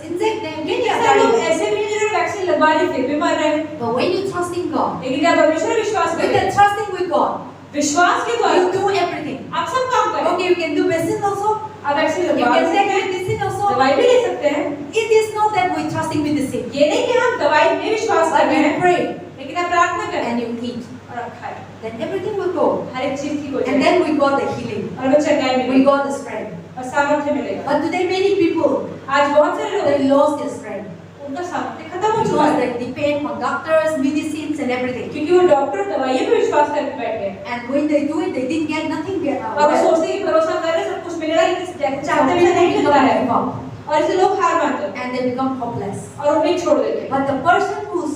Speaker 1: inject them, get
Speaker 2: ऐसे लोग
Speaker 1: it.
Speaker 2: ऐसे भी हैं जिन्होंने वैक्सीन लगवा ली फिर भी मर रहे हैं।
Speaker 1: But when you trust in God,
Speaker 2: लेकिन जब परमेश्वर में विश्वास
Speaker 1: with
Speaker 2: करें,
Speaker 1: the trusting with God,
Speaker 2: विश्वास के
Speaker 1: you
Speaker 2: द्वारा
Speaker 1: do everything.
Speaker 2: आप सब काम करें।
Speaker 1: Okay, you can do vaccine also.
Speaker 2: आप वैक्सीन
Speaker 1: You
Speaker 2: लगवा
Speaker 1: can
Speaker 2: सकते
Speaker 1: take
Speaker 2: हैं,
Speaker 1: medicine also.
Speaker 2: दवाई भी ले सकते हैं।
Speaker 1: It is not that we trusting medicine,
Speaker 2: ये नहीं कि हम दवाई में विश्वास कर
Speaker 1: but
Speaker 2: रहे
Speaker 1: you
Speaker 2: हैं,
Speaker 1: pray
Speaker 2: लेकिन आप प्रार्थना करें
Speaker 1: and you eat.
Speaker 2: और आप खाएं,
Speaker 1: Then everything will go.
Speaker 2: हर एक चीज ठीक हो
Speaker 1: And
Speaker 2: जाएगी
Speaker 1: then we got the healing.
Speaker 2: और वो चंगाई
Speaker 1: We
Speaker 2: मिलेगी
Speaker 1: got the strength.
Speaker 2: और सामर्थ्य मिलेगा।
Speaker 1: But today many people,
Speaker 2: आज बहुत सारे लोग
Speaker 1: they lost their strength.
Speaker 2: उनका सामर्थ्य खत्म हो चुका
Speaker 1: Because
Speaker 2: है,
Speaker 1: they depend on doctors, medicines and everything.
Speaker 2: क्योंकि वो डॉक्टर दवाइयों पे विश्वास करके बैठ गए
Speaker 1: And when they do it, they didn't get nothing.
Speaker 2: और वो सोचते हैं कि भरोसा कर रहे हैं सब कुछ मिलेगा, लेकिन चाहते भी नहीं मिलता है और इसे लोग हार मानते हैं
Speaker 1: And they become hopeless.
Speaker 2: और उम्मीद छोड़ देते हैं।
Speaker 1: But the person who's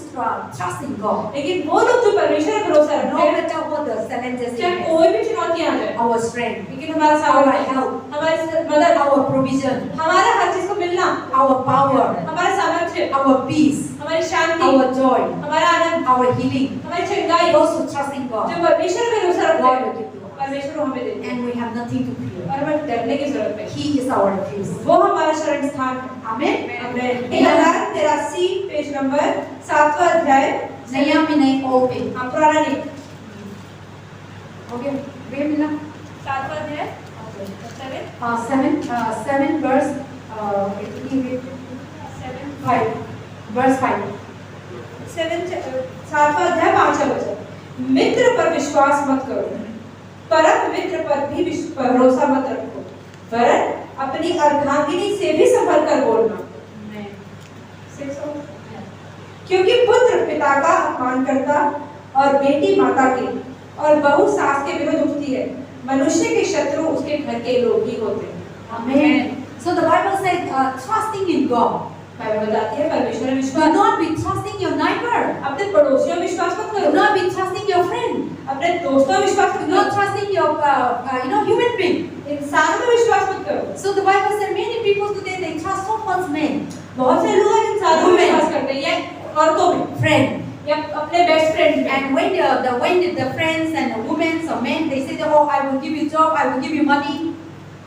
Speaker 1: trusting God,
Speaker 2: लेकिन वो लोग जो परमेश्वर पर भरोसा
Speaker 1: no
Speaker 2: रखते हैं,
Speaker 1: matter what the challenges
Speaker 2: चाहे
Speaker 1: is,
Speaker 2: कोई भी चुनौतियां आ जाए,
Speaker 1: our strength,
Speaker 2: लेकिन हमारा
Speaker 1: our
Speaker 2: सामर्थ्य,
Speaker 1: help,
Speaker 2: हमारी मदद,
Speaker 1: our provision,
Speaker 2: हमारा हर चीज को मिलना,
Speaker 1: our power,
Speaker 2: हमारा सामर्थ्य,
Speaker 1: our peace,
Speaker 2: हमारी शांति,
Speaker 1: our joy,
Speaker 2: हमारा आनंद,
Speaker 1: our healing,
Speaker 2: हमारी चंगाई,
Speaker 1: those who trust in God,
Speaker 2: जो परमेश्वर पर भरोसा रखते
Speaker 1: God
Speaker 2: हैं,
Speaker 1: will give to us.
Speaker 2: परमेश्वर वो हमें देते हैं
Speaker 1: And we have nothing to fear.
Speaker 2: और हमें डरने की जरूरत नहीं।
Speaker 1: He is our refuge.
Speaker 2: वो हमारा शरण स्थान है।
Speaker 1: Amen.
Speaker 2: आमेन। 1083 पेज नंबर 7वां अध्याय,
Speaker 1: नया में नहीं ओल्ड में.
Speaker 2: हाँ, पुराना नहीं,
Speaker 1: Okay. Where मिला?
Speaker 2: 7वां अध्याय,
Speaker 1: Okay. 7 verse 5 verse 5.
Speaker 2: 7वां अध्याय 5वां वचन। मित्र पर विश्वास मत करो, परम मित्र पर भी भरोसा मत रखो, वरन अपनी अर्धांगिनी से भी संभल कर बोलना, क्योंकि पुत्र पिता का अपमान करता और बेटी माता की और बहू सास के विरुद्ध उठती है। मनुष्य के शत्रु उसके घर के लोग ही होते हैं।
Speaker 1: Amen. So the Bible says, trusting in God.
Speaker 2: Bible बताती है परमेश्वर में
Speaker 1: Do
Speaker 2: विश्वास,
Speaker 1: not be trusting your neighbor.
Speaker 2: अपने पड़ोसियों में विश्वास मत
Speaker 1: Do
Speaker 2: करो,
Speaker 1: not be trusting your friend.
Speaker 2: अपने दोस्तों में विश्वास
Speaker 1: Do
Speaker 2: मत
Speaker 1: not
Speaker 2: करो,
Speaker 1: trusting your human being.
Speaker 2: इंसानों में विश्वास मत करो।
Speaker 1: So the Bible says many people today they trust so much men.
Speaker 2: बहुत से लोग इंसानों में
Speaker 1: Women.
Speaker 2: विश्वास करते हैं, औरतों में
Speaker 1: friend.
Speaker 2: या अपने बेस्ट फ्रेंड में।
Speaker 1: And when the friends and the women or men they say that, oh, I will give you job, I will give you money,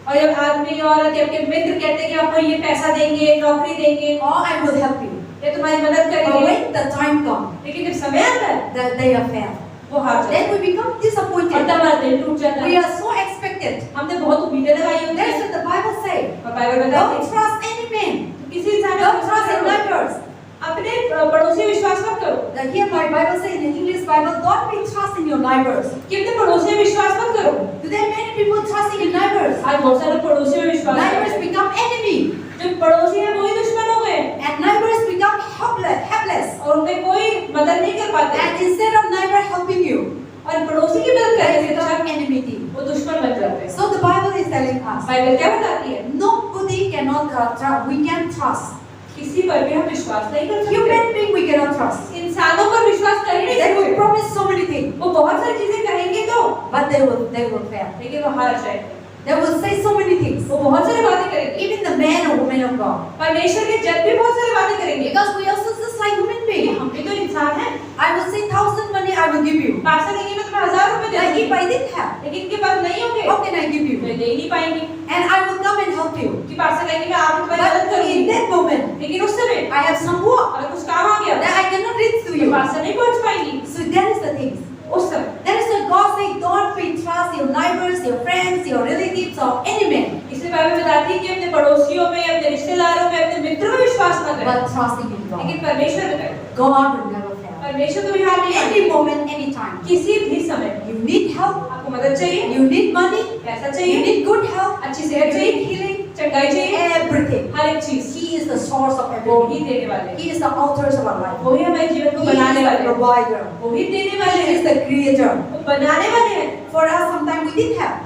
Speaker 2: और जब आदमी और जब के मित्र कहते हैं कि आपको ये पैसा देंगे, नौकरी देंगे,
Speaker 1: or I will help you.
Speaker 2: ये तुम्हारी मदद
Speaker 1: But
Speaker 2: करेंगे,
Speaker 1: when the time comes,
Speaker 2: लेकिन जब समय आता है
Speaker 1: that they are failed.
Speaker 2: वो हार जाते
Speaker 1: Then we become
Speaker 2: और
Speaker 1: disappointed.
Speaker 2: तब हमारा दिल टूट जाता
Speaker 1: We
Speaker 2: है।
Speaker 1: are so expected.
Speaker 2: हमने बहुत उम्मीदें लगाई होती
Speaker 1: That's
Speaker 2: हैं
Speaker 1: what the Bible says.
Speaker 2: और बाइबल बताती
Speaker 1: Don't
Speaker 2: है
Speaker 1: trust any man.
Speaker 2: किसी इंसान
Speaker 1: Don't
Speaker 2: को
Speaker 1: trust your neighbors.
Speaker 2: अपने पड़ोसी पे विश्वास मत करो
Speaker 1: Like here my Bible says in the English Bible, don't be trusting your neighbors.
Speaker 2: कि अपने पड़ोसी पे विश्वास मत करो।
Speaker 1: Today many people trusting in neighbors.
Speaker 2: आज बहुत सारे पड़ोसी पे विश्वास करते
Speaker 1: Neighbors
Speaker 2: हैं।
Speaker 1: become enemy.
Speaker 2: जो पड़ोसी हैं वही दुश्मन हो गए
Speaker 1: And neighbors become helpless.
Speaker 2: और उनमें कोई मदद नहीं कर पाते
Speaker 1: And instead of neighbor helping you,
Speaker 2: और पड़ोसी की मदद
Speaker 1: they
Speaker 2: करने से अच्छा
Speaker 1: become enmity.
Speaker 2: वो दुश्मन बन जाते हैं।
Speaker 1: So the Bible is telling us,
Speaker 2: Bible क्या बताती है?
Speaker 1: nobody cannot we can trust.
Speaker 2: किसी पर भी हम विश्वास नहीं कर सकते।
Speaker 1: Human being we cannot trust.
Speaker 2: इंसानों पर विश्वास कर ही नहीं
Speaker 1: They will
Speaker 2: सकते।
Speaker 1: promise so many things,
Speaker 2: वो बहुत सारी चीजें कहेंगे तो
Speaker 1: but they will fail.
Speaker 2: लेकिन वो हार जाएंगे।
Speaker 1: They will say so many things.
Speaker 2: वो बहुत सारी बातें करेंगे।
Speaker 1: Even the man or woman of God.
Speaker 2: परमेश्वर के जन भी बहुत सारी बातें करेंगे।
Speaker 1: Because we also just like human being.
Speaker 2: हम भी तो इंसान हैं।
Speaker 1: I will say 1,000 money I will give you.
Speaker 2: पैसा नहीं है मैं तुम्हें 1000 रुपए दे
Speaker 1: Like
Speaker 2: दूंगी।
Speaker 1: if I didn't have,
Speaker 2: लेकिन इनके पास नहीं होंगे
Speaker 1: how can I give you?
Speaker 2: तो दे ही नहीं पाएंगे।
Speaker 1: And I will come and help you.
Speaker 2: कि पास से कहेंगे मैं आपकी तुम्हारी मदद
Speaker 1: But in
Speaker 2: करूंगी।
Speaker 1: that moment,
Speaker 2: लेकिन उस समय
Speaker 1: I have some work
Speaker 2: अगर कुछ काम आ गया
Speaker 1: that I cannot reach to
Speaker 2: तो
Speaker 1: you.
Speaker 2: पास से नहीं पहुंच पाएंगी।
Speaker 1: So that is the thing.
Speaker 2: उस समय
Speaker 1: That is why God says, don't be trust your neighbors, your friends, your relatives, or any man,
Speaker 2: इसलिए बाइबल बताती है कि अपने पड़ोसियों में, अपने रिश्तेदारों में, अपने मित्रों में विश्वास न करें।
Speaker 1: but trusting in God.
Speaker 2: लेकिन परमेश्वर में करें।
Speaker 1: God will never fail.
Speaker 2: परमेश्वर कभी हार नहीं मानेगा।
Speaker 1: Any moment, any time.
Speaker 2: किसी भी समय
Speaker 1: You need help.
Speaker 2: आपको मदद चाहिए,
Speaker 1: You need money.
Speaker 2: पैसा
Speaker 1: You
Speaker 2: चाहिए,
Speaker 1: need good health.
Speaker 2: अच्छी
Speaker 1: You
Speaker 2: सेहत
Speaker 1: need
Speaker 2: चाहिए,
Speaker 1: healing.
Speaker 2: चंगाई चाहिए,
Speaker 1: Everything.
Speaker 2: हर एक चीज
Speaker 1: He is the source of
Speaker 2: वो ही
Speaker 1: everything.
Speaker 2: देने वाले हैं।
Speaker 1: He is the author of our life.
Speaker 2: वो ही हमारे जीवन
Speaker 1: He
Speaker 2: को
Speaker 1: is
Speaker 2: बनाने
Speaker 1: the
Speaker 2: वाले हैं।
Speaker 1: provider.
Speaker 2: वो ही देने वाले
Speaker 1: He
Speaker 2: हैं।
Speaker 1: is the creator.
Speaker 2: वो बनाने वाले हैं।
Speaker 1: For us, sometimes we didn't have.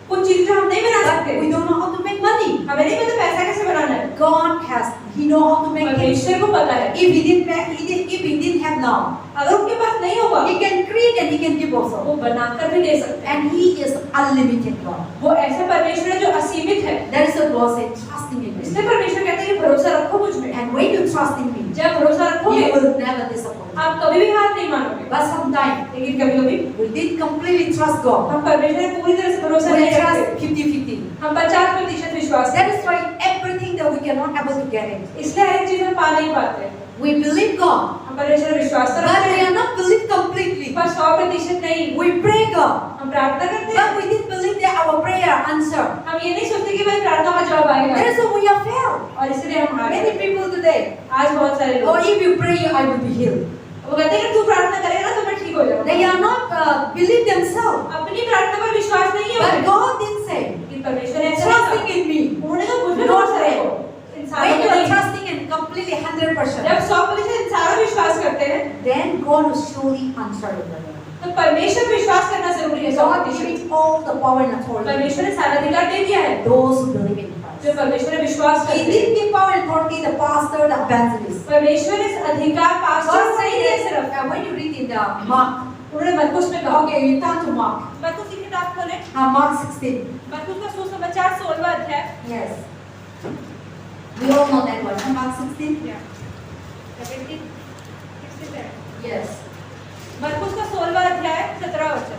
Speaker 2: कुछ चीजें जो हम नहीं बना
Speaker 1: But
Speaker 2: सकते,
Speaker 1: we don't know how to make money.
Speaker 2: हमें नहीं पता पैसा कैसे बनाना है।
Speaker 1: God has. He know how to make it.
Speaker 2: परमेश्वर को पता है।
Speaker 1: If he didn't make, if he didn't have now,
Speaker 2: अगर उनके पास नहीं होगा,
Speaker 1: he can create and he can give also.
Speaker 2: वो बनाकर भी दे सकते हैं।
Speaker 1: And he is unlimited God.
Speaker 2: वो ऐसा परमेश्वर है जो असीमित है।
Speaker 1: That is what God said, trusting in me.
Speaker 2: इसलिए परमेश्वर कहते हैं कि भरोसा रखो मुझ में।
Speaker 1: And when you trust in me,
Speaker 2: जब भरोसा रखोगे,
Speaker 1: you will never disappoint.
Speaker 2: आप कभी भी हार नहीं मानोगे।
Speaker 1: But sometimes
Speaker 2: लेकिन कभी-कभी
Speaker 1: we did completely trust God.
Speaker 2: हम परमेश्वर में पूरी तरह से भरोसा
Speaker 1: We
Speaker 2: नहीं रखते।
Speaker 1: trust 50-50.
Speaker 2: हम 50% विश्वास
Speaker 1: That
Speaker 2: करते
Speaker 1: is why everything that we cannot able to get it.
Speaker 2: हैं। इसलिए हर एक चीज हम पा नहीं पाते।
Speaker 1: We believe God,
Speaker 2: हम परमेश्वर में विश्वास तो
Speaker 1: but
Speaker 2: रखते
Speaker 1: we
Speaker 2: हैं,
Speaker 1: are not believe completely.
Speaker 2: पर 100% नहीं।
Speaker 1: We pray God,
Speaker 2: हम प्रार्थना करते हैं,
Speaker 1: but we didn't believe that our prayer answered.
Speaker 2: हम ये नहीं सोचते कि भाई प्रार्थना का जवाब आएगा।
Speaker 1: That is why we are failed.
Speaker 2: और इसलिए हम हार
Speaker 1: Many
Speaker 2: गए।
Speaker 1: people today,
Speaker 2: आज बहुत सारे
Speaker 1: or
Speaker 2: लोग
Speaker 1: if you pray, I will be healed.
Speaker 2: वो कहते हैं कि तू प्रार्थना करेगा ना तो मैं ठीक हो जाऊंगा।
Speaker 1: They are not believe themselves.
Speaker 2: अपनी प्रार्थना पर विश्वास नहीं है
Speaker 1: But
Speaker 2: उन्हें।
Speaker 1: God didn't say,
Speaker 2: कि परमेश्वर ने ऐसा नहीं
Speaker 1: trusting
Speaker 2: कहा।
Speaker 1: in me.
Speaker 2: उन्होंने तो मुझ में
Speaker 1: Not
Speaker 2: भरोसा
Speaker 1: faith.
Speaker 2: रखो। इंसानों
Speaker 1: When
Speaker 2: में
Speaker 1: you are
Speaker 2: नहीं।
Speaker 1: trusting in completely 100%,
Speaker 2: जब 100% इंसानों में विश्वास करते हैं,
Speaker 1: then God will surely answer your prayer.
Speaker 2: तो परमेश्वर पे विश्वास करना जरूरी है।
Speaker 1: God
Speaker 2: 100%।
Speaker 1: gives all the power and authority
Speaker 2: परमेश्वर ने सारा अधिकार दे दिया है।
Speaker 1: those who believe in
Speaker 2: जो
Speaker 1: Christ.
Speaker 2: परमेश्वर में विश्वास
Speaker 1: He
Speaker 2: करते हैं।
Speaker 1: didn't give power and authority the pastor, the evangelist.
Speaker 2: परमेश्वर ने इस अधिकार पास्टर
Speaker 1: God
Speaker 2: से ही
Speaker 1: said
Speaker 2: दिया सिर्फ।
Speaker 1: that when you read in the Mark,
Speaker 2: उन्होंने मरकुस में कहा।
Speaker 1: okay, you turn to Mark.
Speaker 2: मरकुस की किताब खोलें।
Speaker 1: Mark 16.
Speaker 2: मरकुस का सुसमाचार 16वां अध्याय।
Speaker 1: Yes. We all know that one. Mark 16. Yes.
Speaker 2: मरकुस का 16वां अध्याय 17वां वचन।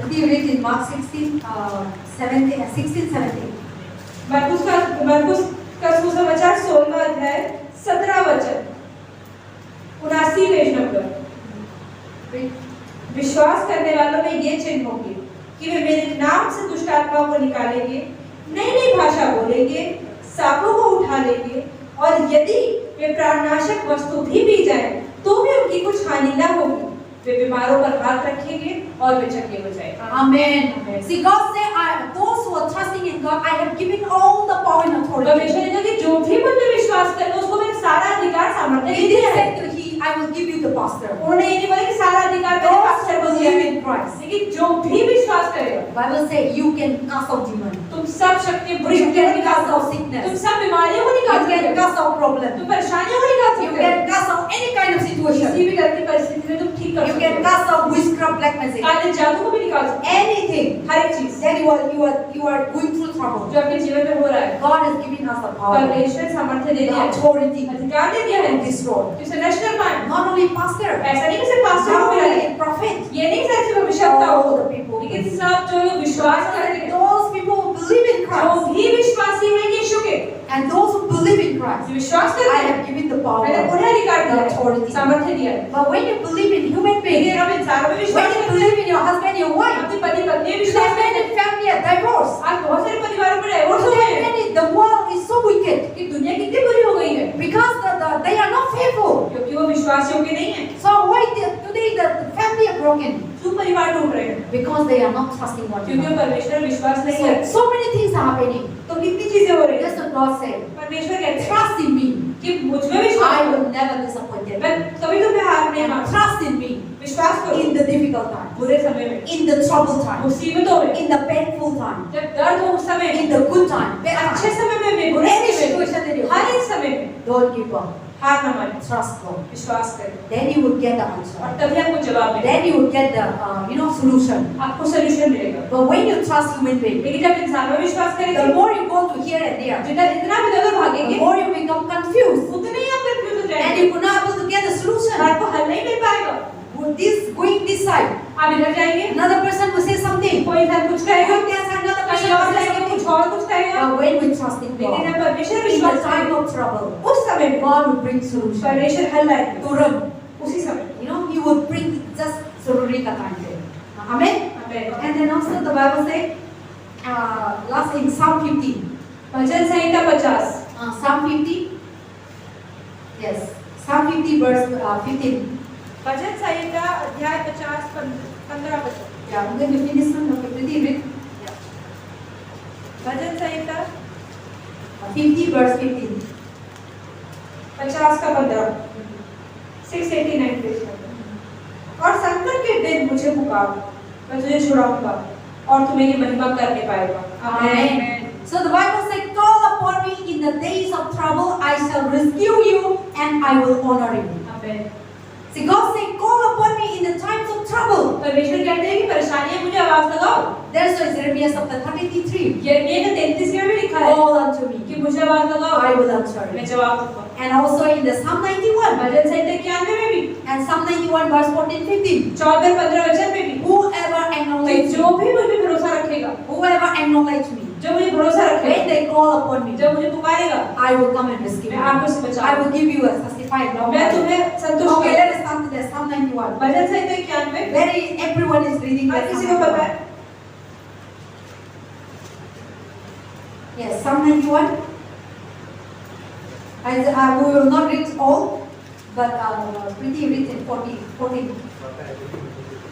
Speaker 1: Could you read in Mark 16, 17, 16, 17?
Speaker 2: मरकुस का सुसमाचार 16वां अध्याय 17वां वचन। 79 पेज नंबर। विश्वास करने वालों में ये चिन्ह होंगे कि वे मेरे नाम से दुष्ट आत्माओं को निकालेंगे, नई नई भाषा बोलेंगे, सांपों को उठा लेंगे, और यदि वे प्राणनाशक वस्तु भी पी जाएं, तो भी उनकी कुछ हानि न होगी। वे बीमारों पर हाथ रखेंगे और वे चंगे हो जाएंगे।
Speaker 1: Amen.
Speaker 2: Amen.
Speaker 1: See, God said, those who are trusting in God, I have given all the power and authority.
Speaker 2: परमेश्वर ने कहा कि जो भी मुझ में विश्वास करे उसको मैंने सारा अधिकार सामर्थ्य
Speaker 1: He
Speaker 2: दिया
Speaker 1: didn't
Speaker 2: है।
Speaker 1: say to he, I will give you the pastor.
Speaker 2: उन्होंने ये नहीं बोला कि सारा अधिकार मेरे
Speaker 1: Those
Speaker 2: पास्टर
Speaker 1: who
Speaker 2: को दिया
Speaker 1: believe
Speaker 2: है,
Speaker 1: in Christ.
Speaker 2: लेकिन जो भी विश्वास करेगा,
Speaker 1: Bible say you can cast out demons.
Speaker 2: तुम सब शक्तियां बुरी
Speaker 1: You
Speaker 2: शक्तियों को
Speaker 1: can
Speaker 2: निकाल
Speaker 1: cast out
Speaker 2: सकते हो,
Speaker 1: sickness.
Speaker 2: तुम सब बीमारियों को निकाल
Speaker 1: You
Speaker 2: सकते
Speaker 1: can
Speaker 2: हो,
Speaker 1: cast out problems.
Speaker 2: तुम परेशानियों को निकाल
Speaker 1: You
Speaker 2: सकते हो,
Speaker 1: can cast out any kind of
Speaker 2: किसी
Speaker 1: situation.
Speaker 2: भी तरह की परिस्थिति में तुम ठीक कर
Speaker 1: You
Speaker 2: सकते
Speaker 1: can
Speaker 2: हो,
Speaker 1: cast out witchcraft black magic,
Speaker 2: काले जादू को भी निकाल सकता है,
Speaker 1: anything
Speaker 2: हर एक चीज
Speaker 1: that you are going through trouble.
Speaker 2: जो आपके जीवन में हो रहा है,
Speaker 1: God has given us the power,
Speaker 2: परमेश्वर सामर्थ्य दे
Speaker 1: the
Speaker 2: दिया है,
Speaker 1: authority
Speaker 2: अधिकार दे दिया है
Speaker 1: to destroy.
Speaker 2: कि उसे नष्ट कर पाए।
Speaker 1: Not only pastor,
Speaker 2: ऐसा नहीं कि सिर्फ पास्टर
Speaker 1: not
Speaker 2: को मिला है,
Speaker 1: only prophet,
Speaker 2: ये नहीं सिर्फ भविष्यवक्ता
Speaker 1: all
Speaker 2: हो,
Speaker 1: the people.
Speaker 2: लेकिन सब जो लोग विश्वास करते हैं,
Speaker 1: Those people who believe in
Speaker 2: जो
Speaker 1: Christ
Speaker 2: भी विश्वासी हैं यीशु के,
Speaker 1: and those who believe in Christ,
Speaker 2: जो विश्वास
Speaker 1: I
Speaker 2: करते हैं,
Speaker 1: have given the power.
Speaker 2: मैंने उन्हें अधिकार दिया है,
Speaker 1: authority.
Speaker 2: सामर्थ्य दिया है।
Speaker 1: But when you believe in human beings,
Speaker 2: लेकिन हम इंसानों में विश्वास
Speaker 1: when you
Speaker 2: करते हैं,
Speaker 1: believe in your husband, your wife,
Speaker 2: अपने पति पत्नी में
Speaker 1: there's
Speaker 2: विश्वास करते
Speaker 1: many
Speaker 2: हैं।
Speaker 1: family are divorced.
Speaker 2: आज बहुत सारे परिवारों में डाइवोर्स हो गए हैं
Speaker 1: The world is so wicked
Speaker 2: कि दुनिया कितनी बुरी हो गई है,
Speaker 1: because they are not faithful.
Speaker 2: क्योंकि वो विश्वास योग्य नहीं है।
Speaker 1: So why today the family are broken?
Speaker 2: क्यों परिवार टूट रहे हैं?
Speaker 1: Because they are not trusting one
Speaker 2: क्योंकि वो
Speaker 1: another.
Speaker 2: परमेश्वर में विश्वास नहीं है।
Speaker 1: So many things are happening.
Speaker 2: तो कितनी चीजें हो रही हैं?
Speaker 1: That's what God said.
Speaker 2: परमेश्वर कहते हैं
Speaker 1: Trust in me.
Speaker 2: कि मुझ में विश्वास
Speaker 1: I
Speaker 2: करो,
Speaker 1: will never disappoint you.
Speaker 2: मैं कभी तुम्हें हार नहीं
Speaker 1: And
Speaker 2: मानूंगा।
Speaker 1: trust in me
Speaker 2: विश्वास करो
Speaker 1: in the difficult time,
Speaker 2: बुरे समय में,
Speaker 1: in the troubled time,
Speaker 2: मुसीबतों में,
Speaker 1: in the painful time,
Speaker 2: जब दर्द हो उस समय
Speaker 1: in
Speaker 2: में,
Speaker 1: the good time, bad
Speaker 2: अच्छे
Speaker 1: time.
Speaker 2: समय में भी, बुरे
Speaker 1: Any
Speaker 2: समय में,
Speaker 1: situation that you
Speaker 2: her
Speaker 1: face,
Speaker 2: एक समय में
Speaker 1: don't give up.
Speaker 2: हार न माने,
Speaker 1: Trust God.
Speaker 2: विश्वास करें,
Speaker 1: Then you will get the answer.
Speaker 2: और तभी आपको जवाब मिलेगा,
Speaker 1: Then you will get the solution.
Speaker 2: आपको सलूशन मिलेगा।
Speaker 1: But when you trust human beings,
Speaker 2: लेकिन जब इंसान में विश्वास
Speaker 1: the
Speaker 2: करेंगे,
Speaker 1: more you go to here and there,
Speaker 2: जितना भी इधर
Speaker 1: the
Speaker 2: भागेंगे,
Speaker 1: more you become confused,
Speaker 2: उतने ही आप कंफ्यूज हो
Speaker 1: and
Speaker 2: जाएंगे,
Speaker 1: you will not able to get the
Speaker 2: और
Speaker 1: solution.
Speaker 2: आपको हल नहीं मिल पाएगा।
Speaker 1: With this going this side,
Speaker 2: आप इधर जाएंगे,
Speaker 1: another person will say something.
Speaker 2: कोई इंसान कुछ कहेगा,
Speaker 1: Going there, another person
Speaker 2: कहीं और
Speaker 1: will say
Speaker 2: जाएंगे,
Speaker 1: something.
Speaker 2: कुछ और कुछ कहेगा।
Speaker 1: But when we trust in
Speaker 2: लेकिन
Speaker 1: God,
Speaker 2: जब परमेश्वर
Speaker 1: in the
Speaker 2: विश्वास
Speaker 1: time
Speaker 2: करेंगे,
Speaker 1: of trouble,
Speaker 2: उस समय में
Speaker 1: God will bring solution.
Speaker 2: परमेश्वर हल लाएंगे,
Speaker 1: Turan.
Speaker 2: उसी समय।
Speaker 1: He will bring just sururi ka time there. Amen.
Speaker 2: Amen.
Speaker 1: And then also the Bible says, last in Psalm 50.
Speaker 2: Bhajan Samhita 50,
Speaker 1: Psalm 50. Yes. Psalm 50 verse 15.
Speaker 2: भजन संहिता अध्याय 50 15 वचन।
Speaker 1: Yeah, I'm going to finish one. Okay, pretty read.
Speaker 2: Bhajan Samhita
Speaker 1: 50 verse 15.
Speaker 2: 50 का 15, 689 page पर। और संकट के दिन मुझे पुकार, मैं तुझे छुड़ाऊंगा और तुम्हें ये महिमा करने पाएगा।
Speaker 1: Amen. So the Bible says, call upon me in the days of trouble, I shall rescue you and I will honor you.
Speaker 2: Amen.
Speaker 1: See, God said, call upon me in the times of trouble.
Speaker 2: परमेश्वर कहते हैं कि परेशानियां मुझे आवाज लगाओ।
Speaker 1: That's why Jeremiah chapter 33.
Speaker 2: यिर्मयाह 33 में भी लिखा है
Speaker 1: Call unto me,
Speaker 2: कि मुझे आवाज लगाओ,
Speaker 1: I will answer
Speaker 2: मैं
Speaker 1: you.
Speaker 2: जवाब दूंगा।
Speaker 1: And also in the Psalm 91
Speaker 2: भजन संहिता 91 में भी,
Speaker 1: and Psalm 91 verse 14-15.
Speaker 2: 14-15 वचन में भी,
Speaker 1: Whoever
Speaker 2: कि
Speaker 1: acknowledges
Speaker 2: जो
Speaker 1: me,
Speaker 2: भी मुझ पे भरोसा रखेगा,
Speaker 1: whoever acknowledges me,
Speaker 2: जो मुझे भरोसा
Speaker 1: when
Speaker 2: रखेगा,
Speaker 1: they call upon me,
Speaker 2: जो मुझे पुकारेगा,
Speaker 1: I will come and rescue
Speaker 2: मैं
Speaker 1: you.
Speaker 2: आपको से
Speaker 1: I
Speaker 2: बचाऊंगा,
Speaker 1: will give you a justified long
Speaker 2: मैं
Speaker 1: life.
Speaker 2: तुम्हें संतुष्ट
Speaker 1: Okay,
Speaker 2: करूंगा।
Speaker 1: let us come to the Psalm 91.
Speaker 2: Bhajan Samhita 91
Speaker 1: Very everyone is reading
Speaker 2: her
Speaker 1: that.
Speaker 2: किसी को पता है।
Speaker 1: Yes, Psalm 91. We will not read all, but pretty written 14.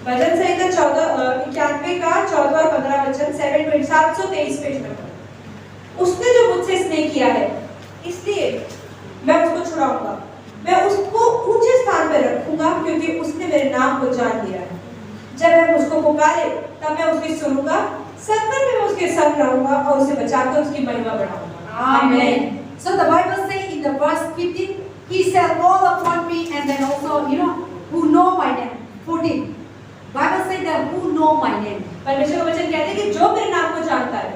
Speaker 2: भजन संहिता 91 का 14 और 15 वचन 723 पेज पर। उसने जो मुझसे स्नेह किया है, इसलिए मैं उसको छुड़ाऊंगा, मैं उसको ऊंचे स्थान पर रखूंगा, क्योंकि उसने मेरे नाम को जान लिया है। जब वह मुझको पुकारे, तब मैं उसकी सुनूंगा, संकट में मैं उसके संग रहूंगा और उसे बचाकर उसकी महिमा बढ़ाऊंगा।
Speaker 1: Amen. So the Bible says in the verse 15, He shall call upon me, and then also, who know my name. 14. Bible says that who know my name.
Speaker 2: परमेश्वर का वचन कहते हैं कि जो मेरे नाम को जानता है,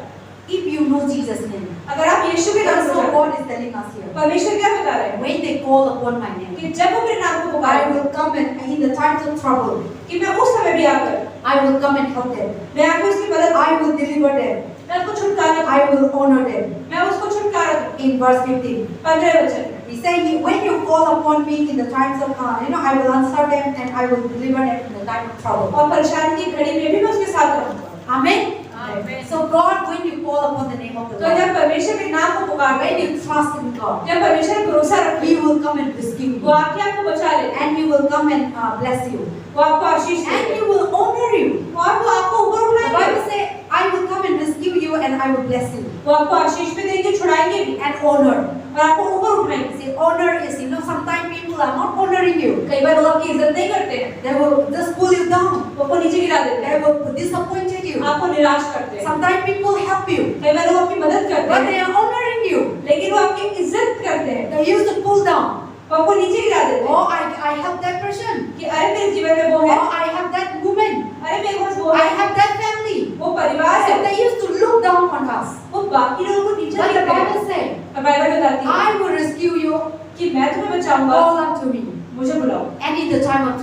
Speaker 1: If you know Jesus' name,
Speaker 2: अगर आप यीशु के नाम
Speaker 1: that's
Speaker 2: को
Speaker 1: what
Speaker 2: जानते
Speaker 1: God is telling us here.
Speaker 2: हैं, परमेश्वर क्या बता रहे हैं
Speaker 1: When they call upon my name,
Speaker 2: कि जब वो मेरे नाम को
Speaker 1: I
Speaker 2: पुकारे,
Speaker 1: will come and in the times of trouble,
Speaker 2: कि मैं उस समय भी आकर
Speaker 1: I will come and help them.
Speaker 2: मैं आकर उसकी मदद,
Speaker 1: I will deliver them.
Speaker 2: मैं उसको छुटकारा,
Speaker 1: I will honor them.
Speaker 2: मैं उसको छुटकारा दूं।
Speaker 1: In verse 15.
Speaker 2: 15 वचन में
Speaker 1: He said, when you call upon me in the times of, I will answer them and I will deliver them in the time of trouble.
Speaker 2: और परेशानी की घड़ी में भी मैं उसके साथ रहूंगा।
Speaker 1: Amen.
Speaker 2: Amen.
Speaker 1: So God, when you call upon the name of the
Speaker 2: तो
Speaker 1: Lord,
Speaker 2: जब परमेश्वर के नाम को पुकारते
Speaker 1: when
Speaker 2: हैं,
Speaker 1: you trust in God,
Speaker 2: जब परमेश्वर पर भरोसा रखते
Speaker 1: He
Speaker 2: हैं,
Speaker 1: will come and rescue
Speaker 2: वो
Speaker 1: you,
Speaker 2: आके आपको बचा ले,
Speaker 1: and He will come and bless you,
Speaker 2: वो आपको आशीष
Speaker 1: and
Speaker 2: they,
Speaker 1: He will honor you.
Speaker 2: और वो आपको ऊपर
Speaker 1: The
Speaker 2: उठाएंगे,
Speaker 1: Bible says, I will come and rescue you, and I will bless you,
Speaker 2: वो आपको आशीष भी देंगे, छुड़ाएंगे भी,
Speaker 1: and honor.
Speaker 2: और आपको ऊपर उठाएंगे।
Speaker 1: See, honor is, sometimes people are not honoring you.
Speaker 2: कई बार लोग आपकी इज्जत नहीं करते हैं,
Speaker 1: They will just pull you down.
Speaker 2: वो आपको नीचे गिरा देते
Speaker 1: They
Speaker 2: हैं,
Speaker 1: will disappoint you.
Speaker 2: आपको निराश करते हैं।
Speaker 1: Sometimes people help you,
Speaker 2: कई बार लोग आपकी मदद करते
Speaker 1: but
Speaker 2: हैं,
Speaker 1: they are honoring you.
Speaker 2: लेकिन वो आपकी इज्जत करते हैं,
Speaker 1: They used to pull down.
Speaker 2: वो आपको नीचे गिरा देते हैं
Speaker 1: Oh, I help that person.
Speaker 2: कि अरे मेरे जीवन में वो
Speaker 1: Oh,
Speaker 2: है,
Speaker 1: I have that woman.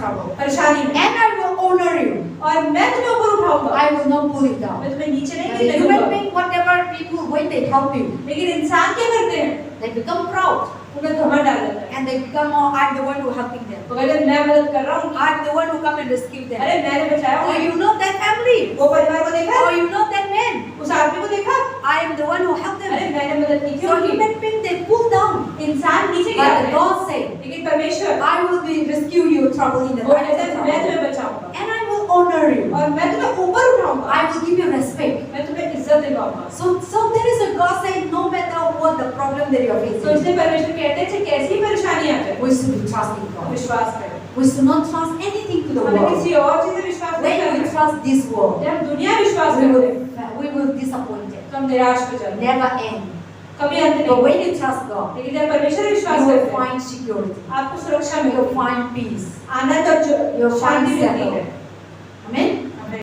Speaker 1: trouble.
Speaker 2: परेशानी में,
Speaker 1: And I will honor you.
Speaker 2: और मैं तुम्हें ऊपर उठाऊंगा,
Speaker 1: I will not pull it down.
Speaker 2: मैं तुम्हें नीचे नहीं
Speaker 1: And the
Speaker 2: गिरने
Speaker 1: human
Speaker 2: दूंगा।
Speaker 1: being, whatever people, when they help you,
Speaker 2: लेकिन इंसान क्या करते हैं?
Speaker 1: they become proud.
Speaker 2: उनमें घमंड डाल देते हैं।
Speaker 1: And they become, oh, I'm the one who helping them.
Speaker 2: वो कहते हैं मैं मदद कर रहा हूँ,
Speaker 1: I'm the one who come and rescue them.
Speaker 2: अरे मैंने बचाया
Speaker 1: Oh,
Speaker 2: हूँ।
Speaker 1: you know that family?
Speaker 2: वो परिवार को देखा,
Speaker 1: Oh, you know that man?
Speaker 2: उस आदमी को देखा,
Speaker 1: I am the one who helped
Speaker 2: अरे
Speaker 1: them.
Speaker 2: मैंने मदद की थी
Speaker 1: So
Speaker 2: उनकी।
Speaker 1: human being, they pull down.
Speaker 2: इंसान नीचे
Speaker 1: But
Speaker 2: गिरते
Speaker 1: the
Speaker 2: हैं,
Speaker 1: God said,
Speaker 2: लेकिन परमेश्वर
Speaker 1: I will be rescue you trouble in the
Speaker 2: वो
Speaker 1: time
Speaker 2: कहता
Speaker 1: of
Speaker 2: है मैं
Speaker 1: trouble.
Speaker 2: तुम्हें बचाऊंगा,
Speaker 1: And I will honor you.
Speaker 2: और मैं तुम्हें ऊपर उठाऊंगा,
Speaker 1: I will give you respect.
Speaker 2: मैं तुम्हें इज्जत दिलाऊंगा।
Speaker 1: So there is a God saying, no matter what the problem that you are
Speaker 2: तो
Speaker 1: facing,
Speaker 2: इसलिए परमेश्वर कहते हैं चाहे कैसी परेशानी आ जाए,
Speaker 1: we should be trusting God.
Speaker 2: विश्वास करें।
Speaker 1: We should not trust anything to the
Speaker 2: हमें
Speaker 1: world.
Speaker 2: किसी और चीज़ में विश्वास नहीं
Speaker 1: When we
Speaker 2: करना।
Speaker 1: trust this world,
Speaker 2: जब हम दुनिया विश्वास
Speaker 1: we
Speaker 2: करते हैं,
Speaker 1: will be disappointed.
Speaker 2: तो हम निराश हो जाते हैं,
Speaker 1: Never end.
Speaker 2: कभी अंत नहीं
Speaker 1: But when
Speaker 2: होता।
Speaker 1: you trust God,
Speaker 2: लेकिन जब परमेश्वर विश्वास
Speaker 1: you will
Speaker 2: करते हैं,
Speaker 1: find security.
Speaker 2: आपको सुरक्षा
Speaker 1: You will
Speaker 2: मिलेगी,
Speaker 1: find peace.
Speaker 2: आनंद और
Speaker 1: You will
Speaker 2: शांति
Speaker 1: find
Speaker 2: मिलती है।
Speaker 1: settle.